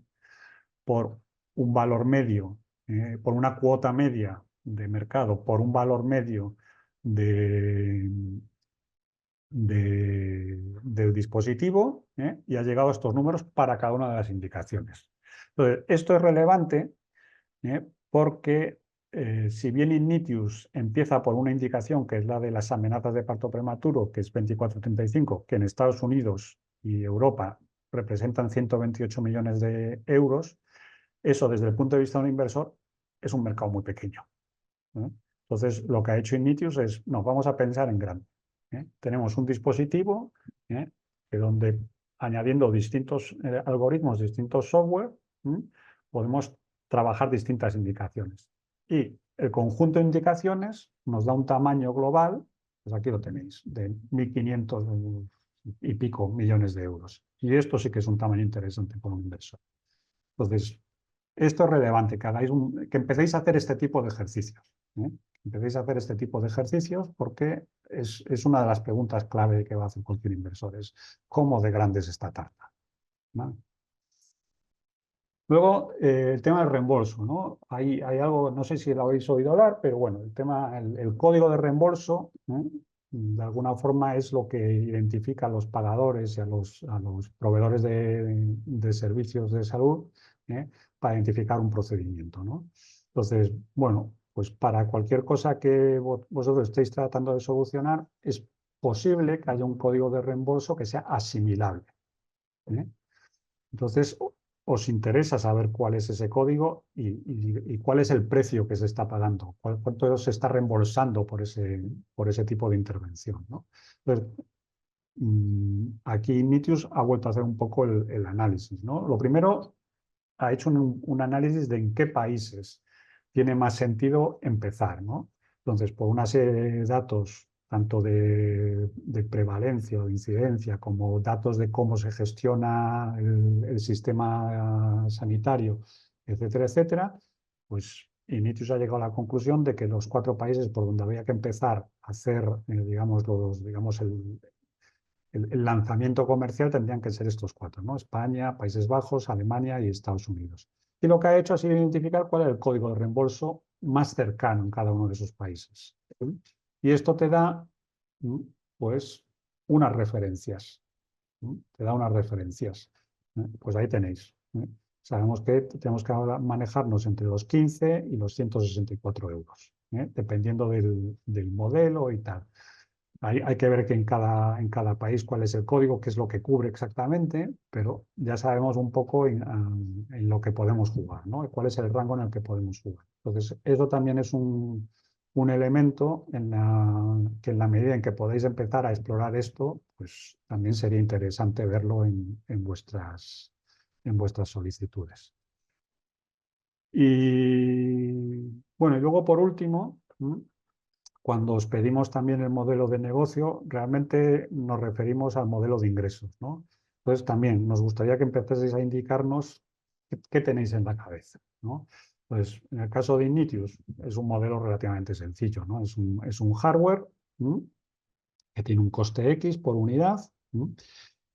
Por un valor medio, por una cuota media de mercado, por un valor medio del dispositivo, y ha llegado a estos números para cada una de las indicaciones. Entonces, esto es relevante porque si bien Ignitius empieza por una indicación que es la de las amenazas de parto prematuro, que es 2435, que en Estados Unidos y Europa representan 128 millones de euros, eso desde el punto de vista de un inversor es un mercado muy pequeño. Entonces, lo que ha hecho Ignitius es, nos vamos a pensar en grande. Tenemos un dispositivo que donde añadiendo distintos algoritmos, distintos software, podemos trabajar distintas indicaciones. Y el conjunto de indicaciones nos da un tamaño global, pues aquí lo tenéis, de 1.500 y pico millones de euros. Y esto sí que es un tamaño interesante para un inversor. Entonces, esto es relevante, que empecéis a hacer este tipo de ejercicios. Empecéis a hacer este tipo de ejercicios porque es una de las preguntas clave que va a hacer cualquier inversor, es ¿cómo de grande es esta tarta? ¿Vale? Luego, el tema del reembolso, ¿no? Hay algo, no sé si lo habéis oído hablar, pero bueno, el código de reembolso, de alguna forma es lo que identifica a los pagadores y a los proveedores de servicios de salud para identificar un procedimiento, ¿no? Entonces, bueno, pues para cualquier cosa que vosotros estéis tratando de solucionar, es posible que haya un código de reembolso que sea asimilable. Entonces, os interesa saber cuál es ese código y cuál es el precio que se está pagando, cuánto se está reembolsando por ese tipo de intervención, ¿no? Entonces, aquí Ignitius ha vuelto a hacer un poco el análisis, ¿no? Lo primero, ha hecho un análisis de en qué países tiene más sentido empezar, ¿no? Entonces, por una serie de datos, tanto de prevalencia o de incidencia, como datos de cómo se gestiona el sistema sanitario, etcétera, etcétera, pues Ignitius ha llegado a la conclusión de que los 4 países por donde había que empezar a hacer, digamos, el lanzamiento comercial tendrían que ser estos 4, ¿no? España, Países Bajos, Alemania y Estados Unidos. Y lo que ha hecho ha sido identificar cuál es el código de reembolso más cercano en cada uno de esos países. Y esto te da, pues, unas referencias. Te da unas referencias. Pues ahí tenéis. Sabemos que tenemos que manejarnos entre los 15 y los 164 euros, dependiendo del modelo y tal. Hay que ver que en cada país cuál es el código, qué es lo que cubre exactamente, pero ya sabemos un poco en lo que podemos jugar, ¿no? Cuál es el rango en el que podemos jugar. Entonces, eso también es un elemento que en la medida en que podáis empezar a explorar esto, pues también sería interesante verlo en vuestras solicitudes. Y bueno, y luego por último, cuando os pedimos también el modelo de negocio, realmente nos referimos al modelo de ingresos, ¿no? Entonces también nos gustaría que empezaseis a indicarnos qué tenéis en la cabeza, ¿no? Pues en el caso de Ignitius es un modelo relativamente sencillo, ¿no? Es un hardware que tiene un coste X por unidad,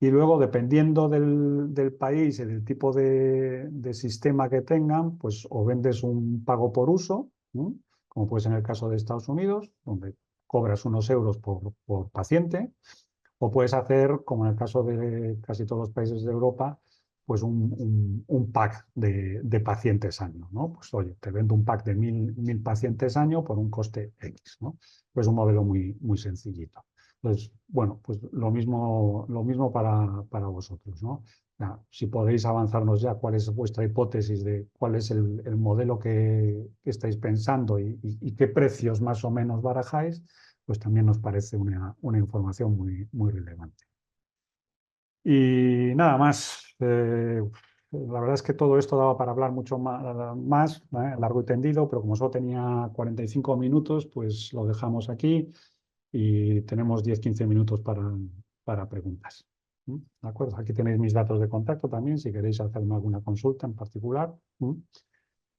y luego dependiendo del país y del tipo de sistema que tengan, pues o vendes un pago por uso, como puede ser en el caso de Estados Unidos, donde cobras unos euros por paciente, o puedes hacer, como en el caso de casi todos los países de Europa, pues un pack de pacientes año, ¿no? Pues oye, te vendo un pack de 1.000 pacientes año por un coste X, ¿no? Pues un modelo muy, muy sencillito. Entonces, bueno, pues lo mismo para vosotros, ¿no? Si podéis avanzarnos ya cuál es vuestra hipótesis de cuál es el modelo que estáis pensando y qué precios más o menos barajáis, pues también nos parece una información muy, muy relevante. Y nada más. La verdad es que todo esto daba para hablar mucho más, largo y tendido, pero como solo tenía 45 minutos, pues lo dejamos aquí y tenemos 10-15 minutos para preguntas. ¿De acuerdo? Aquí tenéis mis datos de contacto también, si queréis hacerme alguna consulta en particular.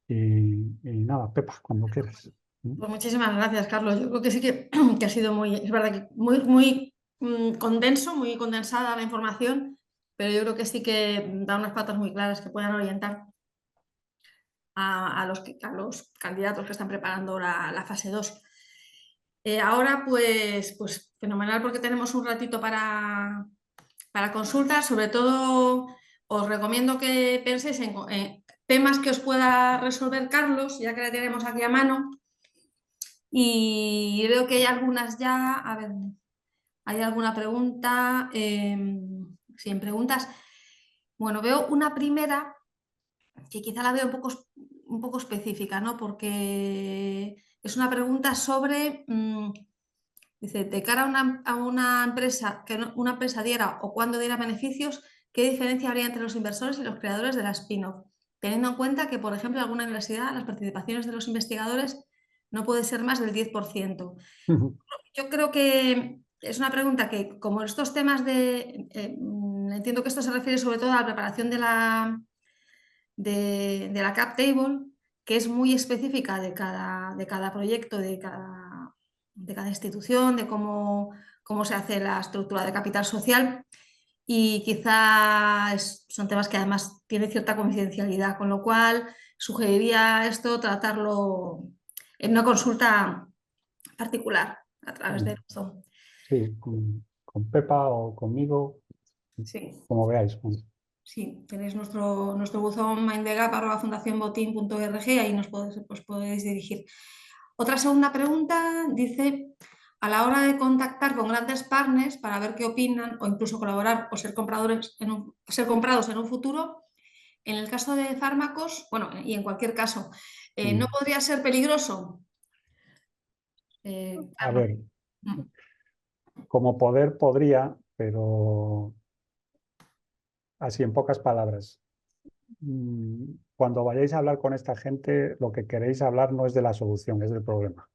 Y nada, Pepa, cuando quieras. Pues muchísimas gracias, Carlos. Yo creo que sí que ha sido muy, es verdad que muy condenso, muy condensada la información, pero yo creo que sí que da unas pautas muy claras que puedan orientar a los candidatos que están preparando la fase 2. Ahora, pues fenomenal, porque tenemos un ratito para consultas. Sobre todo, os recomiendo que penséis en temas que os pueda resolver Carlos, ya que la tenemos aquí a mano. Y veo que hay algunas ya. A ver, ¿hay alguna pregunta? Sin preguntas. Bueno, veo una primera que quizá la veo un poco específica, ¿no? Porque es una pregunta sobre, dice, de cara a una empresa, que una empresa diera o cuando diera beneficios, ¿qué diferencia habría entre los inversores y los creadores de la spin-off? Teniendo en cuenta que, por ejemplo, en alguna universidad las participaciones de los investigadores no puede ser más del 10%. Yo creo que es una pregunta que, como estos temas entiendo que esto se refiere sobre todo a la preparación de la cap table, que es muy específica de cada proyecto, de cada institución, de cómo se hace la estructura de capital social, y quizá son temas que además tienen cierta confidencialidad, con lo cual sugeriría esto tratarlo en una consulta particular a través de Zoom. Sí, con Pepa o conmigo, Sí. como veáis. Sí, tenéis nuestro buzón mindegap@fundacionbotin.org, ahí os podéis dirigir. Otra segunda pregunta dice, a la hora de contactar con grandes partners para ver qué opinan o incluso colaborar o ser ser comprados en un futuro, en el caso de fármacos, bueno, y en cualquier caso, ¿no podría ser peligroso? A Carlos. ver, como poder podría, pero así en pocas palabras. Cuando vayáis a hablar con esta gente, lo que queréis hablar no es de la solución, es del problema,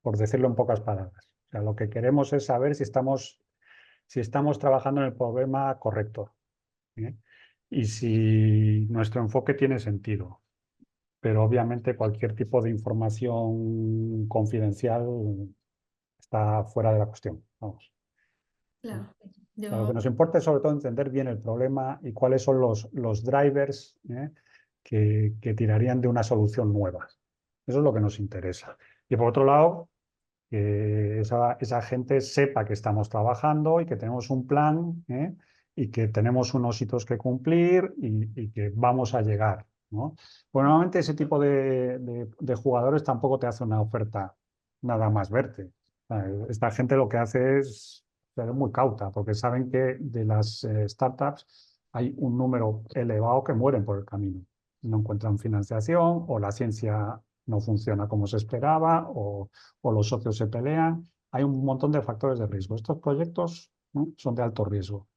por decirlo en pocas palabras. O sea, lo que queremos es saber si estamos trabajando en el problema correcto, ¿eh? Y si nuestro enfoque tiene sentido. Pero obviamente cualquier tipo de información confidencial está fuera de la cuestión. Vamos. Claro, Lo que nos importa es sobre todo entender bien el problema y cuáles son los drivers, que tirarían de una solución nueva. Eso es lo que nos interesa. Y por otro lado, que esa gente sepa que estamos trabajando y que tenemos un plan, y que tenemos unos hitos que cumplir y que vamos a llegar, ¿no? Pues normalmente ese tipo de jugadores tampoco te hace una oferta nada más verte. Esta gente lo que hace es ser muy cauta, porque saben que de las startups hay un número elevado que mueren por el camino. No encuentran financiación o la ciencia no funciona como se esperaba o los socios se pelean. Hay un montón de factores de riesgo. Estos proyectos, ¿no?, son de alto riesgo.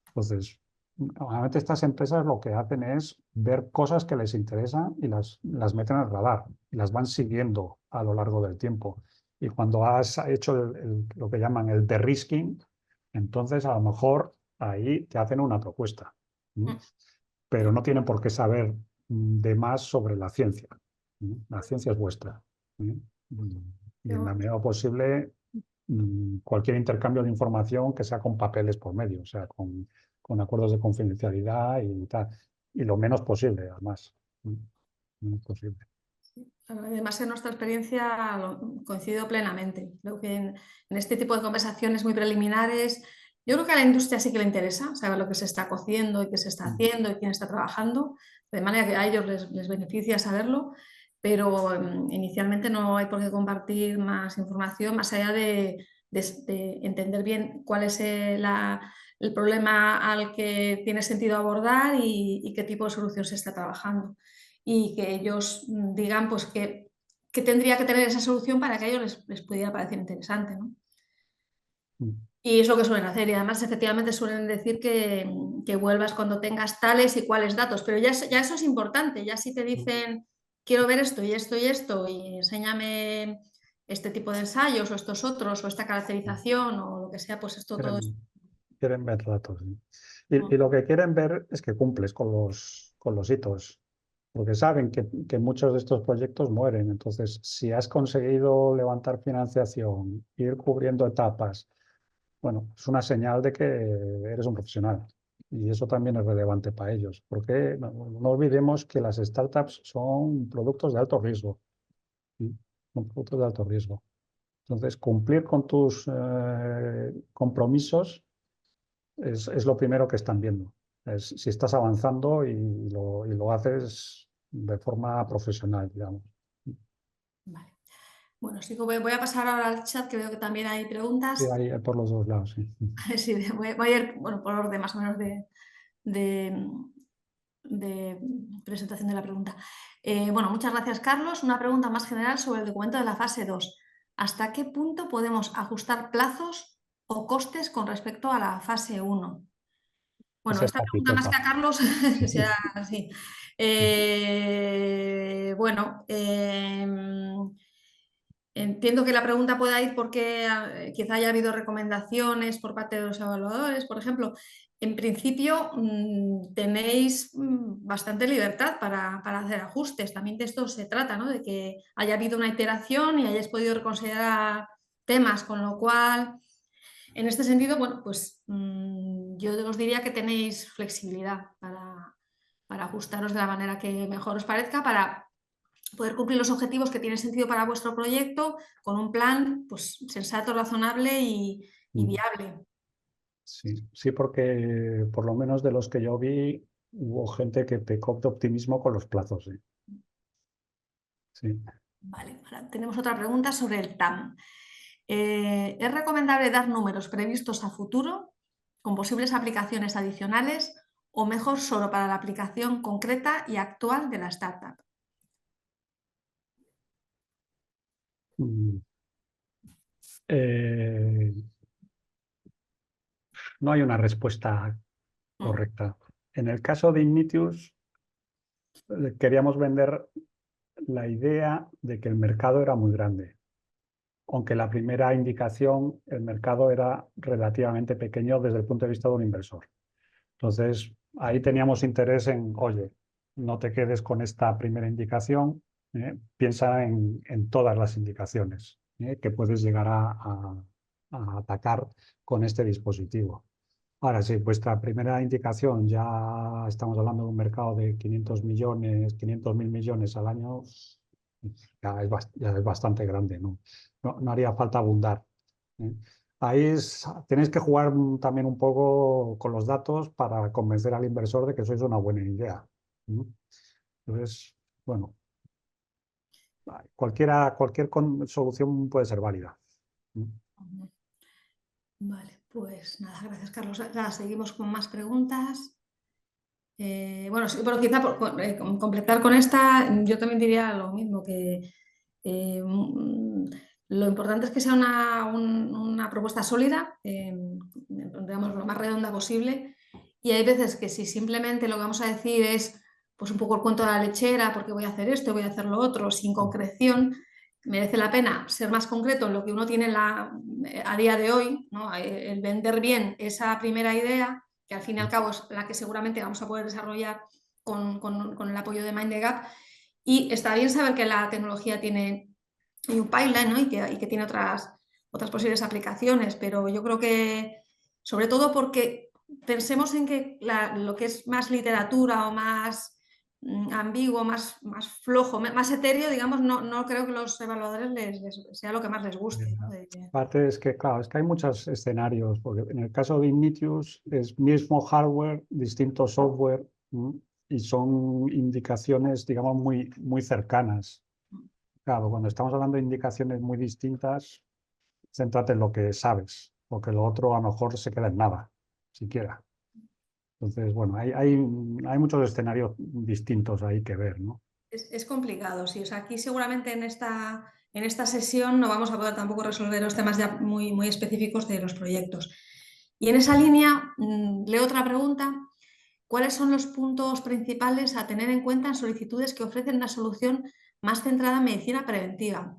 Entonces, normalmente estas empresas lo que hacen es ver cosas que les interesan y las meten al radar y las van siguiendo a lo largo del tiempo. Y cuando has hecho lo que llaman el de-risking, entonces a lo mejor ahí te hacen una propuesta. Pero no tienen por qué saber de más sobre la ciencia. La ciencia es vuestra. Y en la medida posible, cualquier intercambio de información que sea con papeles por medio, o sea, con acuerdos de confidencialidad y tal. Y lo menos posible, además. Menos posible. Además, en nuestra experiencia coincido plenamente. Creo que en este tipo de conversaciones muy preliminares, yo creo que a la industria sí que le interesa saber lo que se está cociendo y qué se está haciendo y quién está trabajando, de manera que a ellos les beneficia saberlo, pero inicialmente no hay por qué compartir más información más allá de entender bien cuál es el problema al que tiene sentido abordar y qué tipo de solución se está trabajando. Y que ellos digan pues que tendría que tener esa solución para que a ellos les pudiera parecer interesante, ¿no? Y es lo que suelen hacer. Y además, efectivamente, suelen decir que vuelvas cuando tengas tales y cuáles datos. Pero ya eso es importante. Ya si te dicen, quiero ver esto y esto y esto, y enséñame este tipo de ensayos o estos otros, o esta caracterización o lo que sea, pues esto todo es... Quieren ver datos. ¿Sí? Y lo que quieren ver es que cumples con los hitos, porque saben que muchos de estos proyectos mueren. Entonces, si has conseguido levantar financiación, ir cubriendo etapas, bueno, es una señal de que eres un profesional. Y eso también es relevante para ellos, porque no olvidemos que las startups son productos de alto riesgo. ¿Sí? Son productos de alto riesgo. Entonces, cumplir con tus compromisos es lo primero que están viendo. Es si estás avanzando y lo haces de forma profesional, digamos. Vale. Bueno, sí, voy a pasar ahora al chat, que veo que también hay Sí, preguntas. hay por los dos lados, sí. Sí, voy a ir, bueno, por orden más o menos de, de presentación de la pregunta. Bueno, muchas gracias, Carlos. Una pregunta más general sobre el documento de la fase 2. ¿Hasta qué punto podemos ajustar plazos o costes con respecto a la fase 1? Bueno, Esa es esta fácil, pregunta más que toca. a Carlos será así. Bueno, entiendo que la pregunta pueda ir porque quizá haya habido recomendaciones por parte de los evaluadores, por ejemplo. En principio, tenéis bastante libertad para hacer ajustes. También de esto se trata, ¿no? De que haya habido una iteración y hayáis podido reconsiderar temas, con lo cual, en este sentido, bueno, pues yo os diría que tenéis flexibilidad para ajustaros de la manera que mejor os parezca, para poder cumplir los objetivos que tienen sentido para vuestro proyecto con un plan pues, sensato, razonable y viable. Sí, sí, porque por lo menos de los que yo vi, hubo gente que pecó de optimismo con los plazos. Sí. Sí. Vale, ahora tenemos otra pregunta sobre el TAM. ¿Es recomendable dar números previstos a futuro con posibles aplicaciones adicionales o mejor solo para la aplicación concreta y actual de la startup? Mm. Eh, no hay una respuesta Mm, correcta. En el caso de Ignitius, queríamos vender la idea de que el mercado era muy grande, aunque la primera indicación, el mercado era relativamente pequeño desde el punto de vista de un inversor. Entonces, ahí teníamos interés en, oye, no te quedes con esta primera indicación, piensa en todas las indicaciones que puedes llegar a atacar con este dispositivo. Ahora, si vuestra primera indicación ya estamos hablando de un mercado de 500 millones, 500.000 millones al año, ya es bastante grande, ¿no? No haría falta abundar. ¿Eh? Tenéis que jugar también un poco con los datos para convencer al inversor de que sois una buena idea. ¿No? Entonces, bueno, cualquier solución puede ser válida. ¿No? Vale, pues nada, gracias, Carlos. Nada, seguimos con más preguntas. Bueno, sí, pero quizá completar con esta, yo también diría lo mismo, que lo importante es que sea una propuesta sólida, digamos, lo más redonda posible. Y hay veces que si simplemente lo que vamos a decir es pues un poco el cuento de la lechera, porque voy a hacer esto, voy a hacer lo otro, sin concreción, merece la pena ser más concreto en lo que uno tiene a día de hoy, ¿no? El vender bien esa primera idea, que al fin y al cabo es la que seguramente vamos a poder desarrollar con el apoyo de Mind the Gap. Y está bien saber que la tecnología tiene un pipeline, ¿no? y que tiene otras posibles aplicaciones, pero yo creo que, sobre todo porque pensemos en que lo que es más literatura o más ambiguo, más flojo, más etéreo, digamos, no creo que los evaluadores sea lo que más les guste, ¿no? Parte es que, claro, es que hay muchos escenarios, porque en el caso de Ignitius es mismo hardware, distinto software, y son indicaciones, digamos, muy cercanas. Claro, cuando estamos hablando de indicaciones muy distintas, céntrate en lo que sabes, porque lo otro a lo mejor se queda en nada, siquiera. Entonces, bueno, hay muchos escenarios distintos ahí que ver, ¿no? Es complicado, sí. O sea, aquí seguramente en esta sesión no vamos a poder tampoco resolver los temas ya muy, muy específicos de los proyectos. Y en esa línea, leo otra pregunta. ¿Cuáles son los puntos principales a tener en cuenta en solicitudes que ofrecen una solución más centrada en medicina preventiva?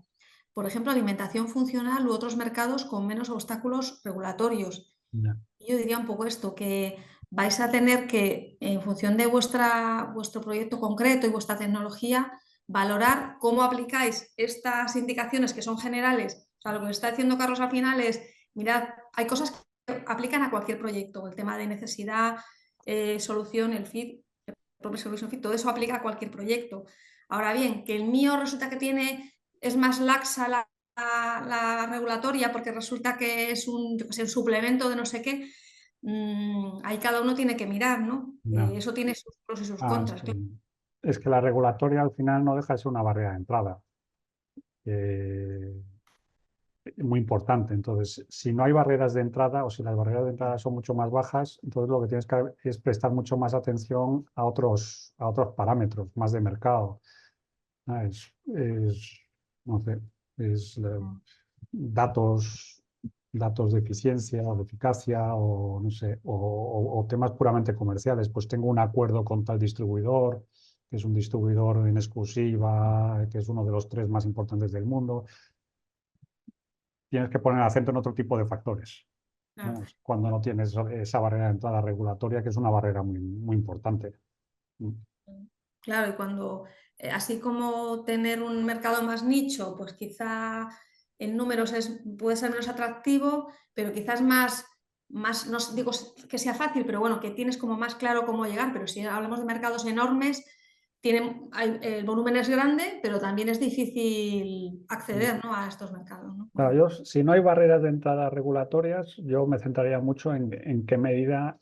Por ejemplo, alimentación funcional u otros mercados con menos obstáculos regulatorios. Ya. Yo diría un poco esto, que vais a tener que, en función de vuestro proyecto concreto y vuestra tecnología, valorar cómo aplicáis estas indicaciones que son generales. O sea, lo que está diciendo Carlos al final es, mirad, hay cosas que aplican a cualquier proyecto, el tema de necesidad, solución, el fit, el propio solution fit, todo eso aplica a cualquier proyecto. Ahora bien, que el mío resulta que es más laxa la regulatoria porque resulta que es un suplemento de no sé qué, ahí cada uno tiene que mirar, ¿no? Ya. Eso tiene sus pros y sus Ah, contras, claro. es que la regulatoria al final no deja de ser una barrera de entrada. Muy importante. Entonces, si no hay barreras de entrada o si las barreras de entrada son mucho más bajas, entonces lo que tienes que es prestar mucho más atención a otros parámetros, más de mercado. Ah, no sé, datos, datos de eficiencia o de eficacia o no sé, o temas puramente comerciales. Pues tengo un acuerdo con tal distribuidor, que es un distribuidor en exclusiva, que es uno de los 3 más importantes del mundo. Tienes que poner acento en otro tipo de factores, Claro. ¿no? Cuando no tienes esa barrera de entrada regulatoria, que es una barrera muy, muy importante. Claro, y cuando, así como tener un mercado más nicho, pues quizá en números puede ser menos atractivo, pero quizás no digo que sea fácil, pero bueno, que tienes como más claro cómo llegar. Pero si hablamos de mercados enormes, el volumen es grande, pero también es difícil acceder, ¿no?, a estos mercados, ¿no? Claro, si no hay barreras de entrada regulatorias, yo me centraría mucho en qué medida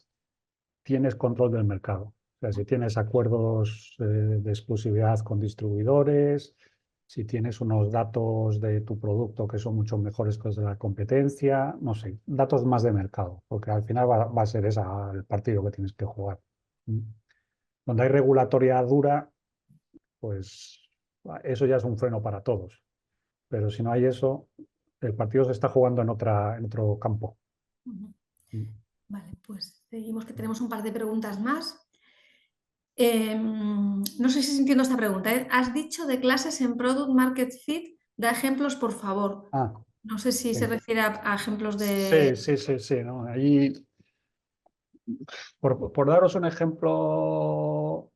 tienes control del mercado. O sea, si tienes acuerdos de exclusividad con distribuidores, si tienes unos datos de tu producto que son mucho mejores que los de la competencia, no sé, datos más de mercado, porque al final va a ser ese el partido que tienes que jugar. Donde hay regulatoria dura, pues eso ya es un freno para todos. Pero si no hay eso, el partido se está jugando en otro campo. Vale, pues seguimos, que tenemos un par de preguntas más. No sé si entiendo esta pregunta, ¿eh? Has dicho de clases en Product Market Fit, da ejemplos, por favor. Ah, No sé si sí. se refiere a ejemplos de... Sí, ¿no? Ahí, por daros un ejemplo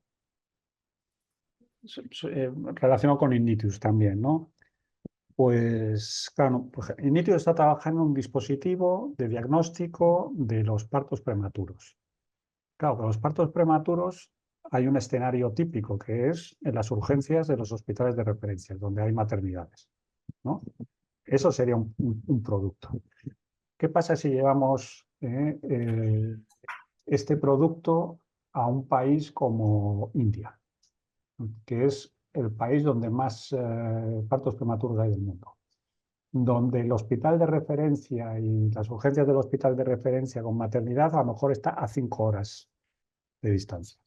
relacionado con Ignitius también, ¿no? Pues claro, pues, Ignitius está trabajando en un dispositivo de diagnóstico de los partos prematuros. Claro, con los partos prematuros hay un escenario típico que es en las urgencias de los hospitales de referencia, donde hay maternidades, ¿no? Eso sería un producto. ¿Qué pasa si llevamos este producto a un país como India, que es el país donde más partos prematuros hay del mundo? Donde el hospital de referencia y las urgencias del hospital de referencia con maternidad a lo mejor está a 5 horas de distancia.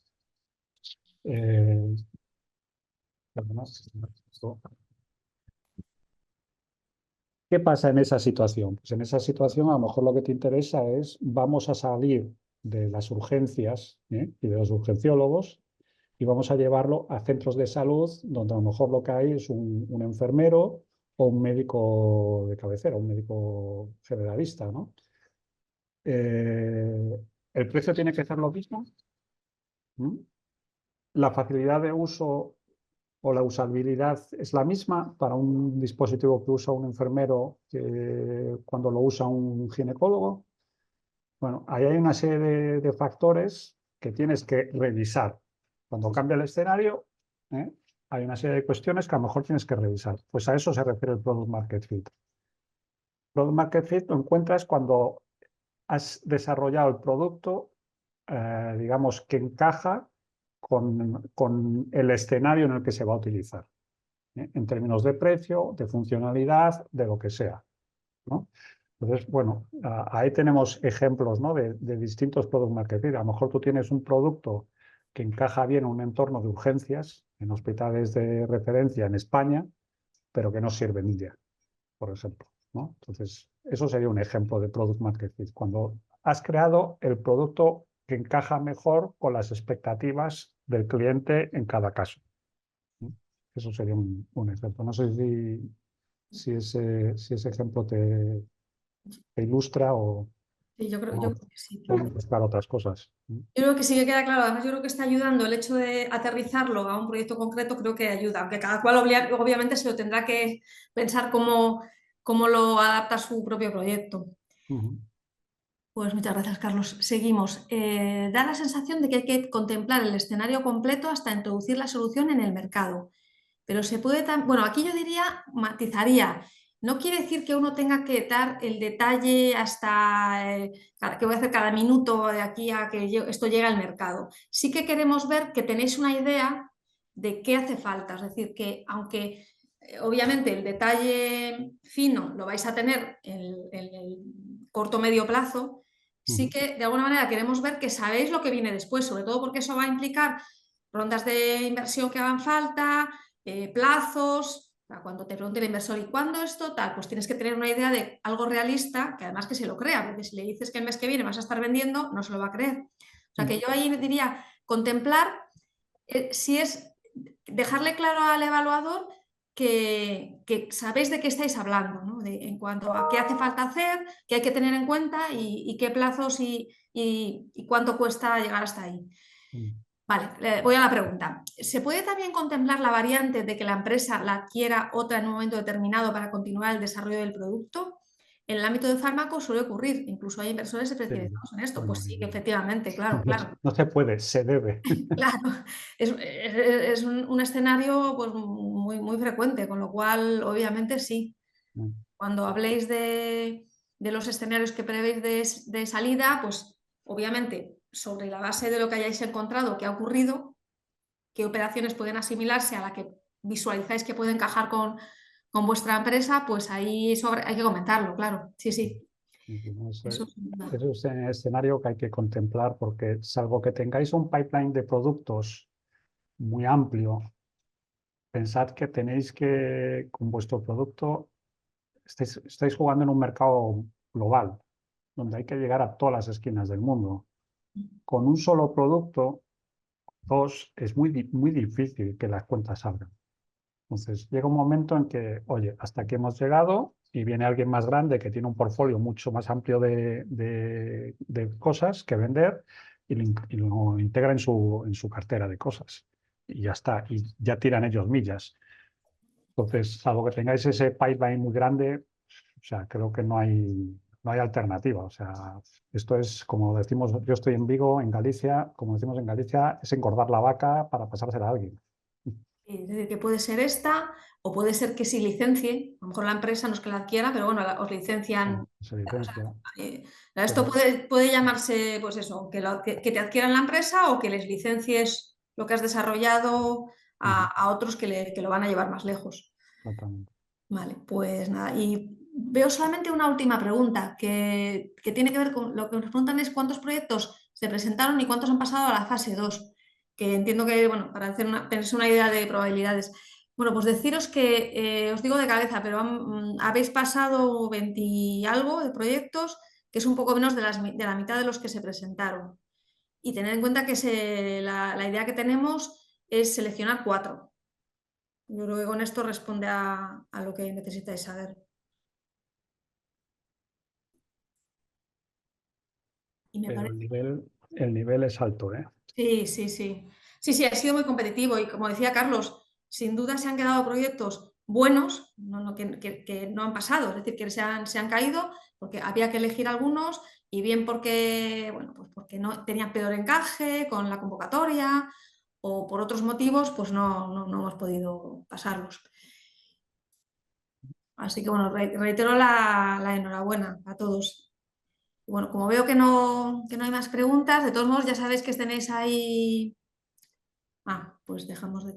Eh, ¿Qué pasa en esa situación? Pues en esa situación a lo mejor lo que te interesa es vamos a salir de las urgencias y de los urgenciólogos y vamos a llevarlo a centros de salud donde a lo mejor lo que hay es un enfermero o un médico de cabecera, un médico generalista, ¿no? ¿El precio tiene que ser lo mismo? ¿Mm? ¿La facilidad de uso o la usabilidad es la misma para un dispositivo que usa un enfermero que cuando lo usa un ginecólogo? Bueno, ahí hay una serie de factores que tienes que revisar. Cuando cambia el escenario, hay una serie de cuestiones que a lo mejor tienes que revisar. Pues a eso se refiere el Product Market Fit. Product Market Fit lo encuentras cuando has desarrollado el producto, digamos, que encaja con el escenario en el que se va a utilizar, en términos de precio, de funcionalidad, de lo que sea, ¿no? Entonces, bueno, ahí tenemos ejemplos, ¿no?, de distintos product market fit. A lo mejor tú tienes un producto que encaja bien en un entorno de urgencias, en hospitales de referencia en España, pero que no sirven ya, por ejemplo, ¿no? Entonces, eso sería un ejemplo de Product Market Fit, cuando has creado el producto que encaja mejor con las expectativas del cliente en cada caso, ¿no? Eso sería un ejemplo. No sé si ese ejemplo te ilustra Sí, yo o creo que sí. pueden buscar otras cosas. Yo creo que sí que queda claro. Además, yo creo que está ayudando el hecho de aterrizarlo a un proyecto concreto, creo que ayuda, aunque cada cual obviamente se lo tendrá que pensar cómo lo adapta a su propio proyecto. Ujú. Pues muchas gracias, Carlos. Seguimos. Da la sensación de que hay que contemplar el escenario completo hasta introducir la solución en el mercado. Pero se puede bueno, aquí yo diría, matizaría. No quiere decir que uno tenga que dar el detalle hasta que voy a hacer cada minuto de aquí a que esto llegue al mercado. Sí que queremos ver que tenéis una idea de qué hace falta. Es decir, que aunque obviamente el detalle fino lo vais a tener en el corto o medio plazo, sí que de alguna manera queremos ver que sabéis lo que viene después, sobre todo porque eso va a implicar rondas de inversión que hagan falta, plazos. Cuando te pregunte el inversor ¿y cuándo esto? Tal, pues tienes que tener una idea de algo realista, que además que se lo crea, porque si le dices que el mes que viene vas a estar vendiendo, no se lo va a creer. O sea que yo ahí diría contemplar si es dejarle claro al evaluador que sabéis de qué estáis hablando, ¿no? En cuanto a qué hace falta hacer, qué hay que tener en cuenta y qué plazos y cuánto cuesta llegar hasta ahí. Vale, voy a la pregunta. ¿Se puede también contemplar la variante de que la empresa la adquiera otra en un momento determinado para continuar el desarrollo del producto? En el ámbito de fármacos suele ocurrir, incluso hay inversores especializados en esto. Pues sí, que efectivamente, claro, claro. No se puede, se debe. Claro, es un escenario pues, muy frecuente, con lo cual, obviamente, sí. Cuando habléis de los escenarios que prevéis de salida, pues obviamente, sobre la base de lo que hayáis encontrado, qué ha ocurrido, qué operaciones pueden asimilarse a la que visualizáis que puede encajar con vuestra empresa, pues ahí eso hay que comentarlo, claro. Sí, sí. Eso sin duda. Eso es un escenario que hay que contemplar porque salvo que tengáis un pipeline de productos muy amplio, pensad que tenéis que, con vuestro producto, estáis jugando en un mercado global, donde hay que llegar a todas las esquinas del mundo. Con un solo producto, dos, es muy difícil que las cuentas salgan. Entonces llega un momento en que, oye, hasta aquí hemos llegado y viene alguien más grande que tiene un portfolio mucho más amplio de cosas que vender y lo integra en su cartera de cosas. Y ya está, y ya tiran ellos millas. Entonces, salvo que tengáis ese pipeline muy grande, o sea, creo que no hay alternativa. O sea, esto es, como decimos, yo estoy en Vigo, en Galicia, como decimos en Galicia, es engordar la vaca para pasársela a alguien. Es decir, que puede ser esta, o puede ser que se licencie, a lo mejor la empresa no es que la adquiera, pero bueno, os licencian. Se licencia. Esto puede llamarse, pues eso, que te adquieran la empresa o que les licencies lo que has desarrollado a otros que lo van a llevar más lejos. Exactamente. Vale, pues nada, y veo solamente una última pregunta que tiene que ver con lo que nos preguntan es cuántos proyectos se presentaron y cuántos han pasado a la fase 2, que entiendo que, bueno, para tenerse una idea de probabilidades. Bueno, pues deciros que, os digo de cabeza, pero habéis pasado 20 y algo de proyectos, que es un poco menos de la mitad de los que se presentaron. Y tener en cuenta que la idea que tenemos es seleccionar 4. Yo creo que con esto responde a lo que necesitáis saber. Y me Pero parece. el nivel es alto, ¿eh? Sí, sí, sí. Sí, sí, ha sido muy competitivo y como decía Carlos, sin duda se han quedado proyectos buenos, que no han pasado, es decir, que se han caído porque había que elegir algunos y bien porque, bueno, pues porque no tenían peor encaje con la convocatoria o por otros motivos, pues no hemos podido pasarlos. Así que bueno, reitero la enhorabuena a todos. Bueno, como veo que no hay más preguntas, de todos modos ya sabéis que tenéis ahí. Pues dejamos de.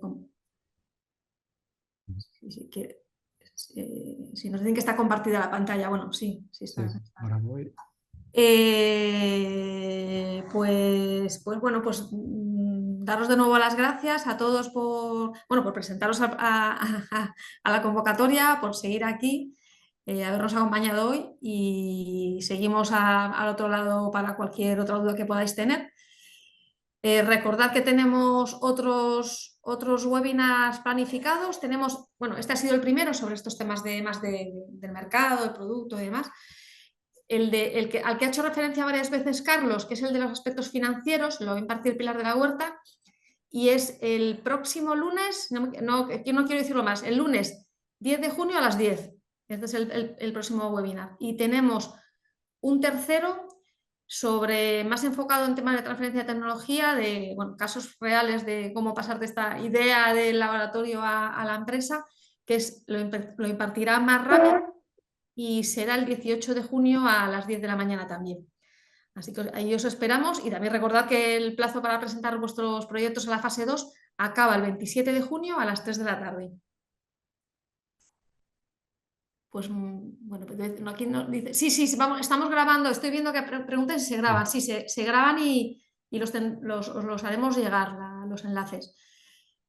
Si nos dicen que está compartida la pantalla, bueno, sí, sí Sí, está. ahora voy. Pues bueno, pues daros de nuevo las gracias a todos por presentaros a la convocatoria, por seguir aquí, habernos acompañado hoy y seguimos al otro lado para cualquier otra duda que podáis tener. Recordad que tenemos otros webinars planificados. Este ha sido el primero sobre estos temas del mercado, del producto y demás. Al que ha hecho referencia varias veces Carlos, que es el de los aspectos financieros, lo va a impartir Pilar de la Huerta, y es el próximo lunes, no quiero decirlo más, el lunes 10 de junio a las 10. Este es el próximo webinar. Y tenemos un tercero más enfocado en temas de transferencia de tecnología, de casos reales de cómo pasar de esta idea del laboratorio a la empresa, que lo impartirá más rápido y será el 18 de junio a las 10 de la mañana también. Así que ahí os esperamos y también recordad que el plazo para presentar vuestros proyectos a la fase 2 acaba el 27 de junio a las 3 de la tarde. Pues bueno, aquí nos dice, sí, estamos grabando, estoy viendo que preguntan si se graban, sí, se graban y os los haremos llegar los enlaces.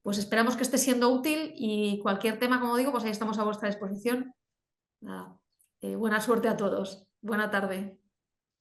Pues esperamos que esté siendo útil y cualquier tema, como digo, pues ahí estamos a vuestra disposición. Nada, buena suerte a todos. Buena tarde.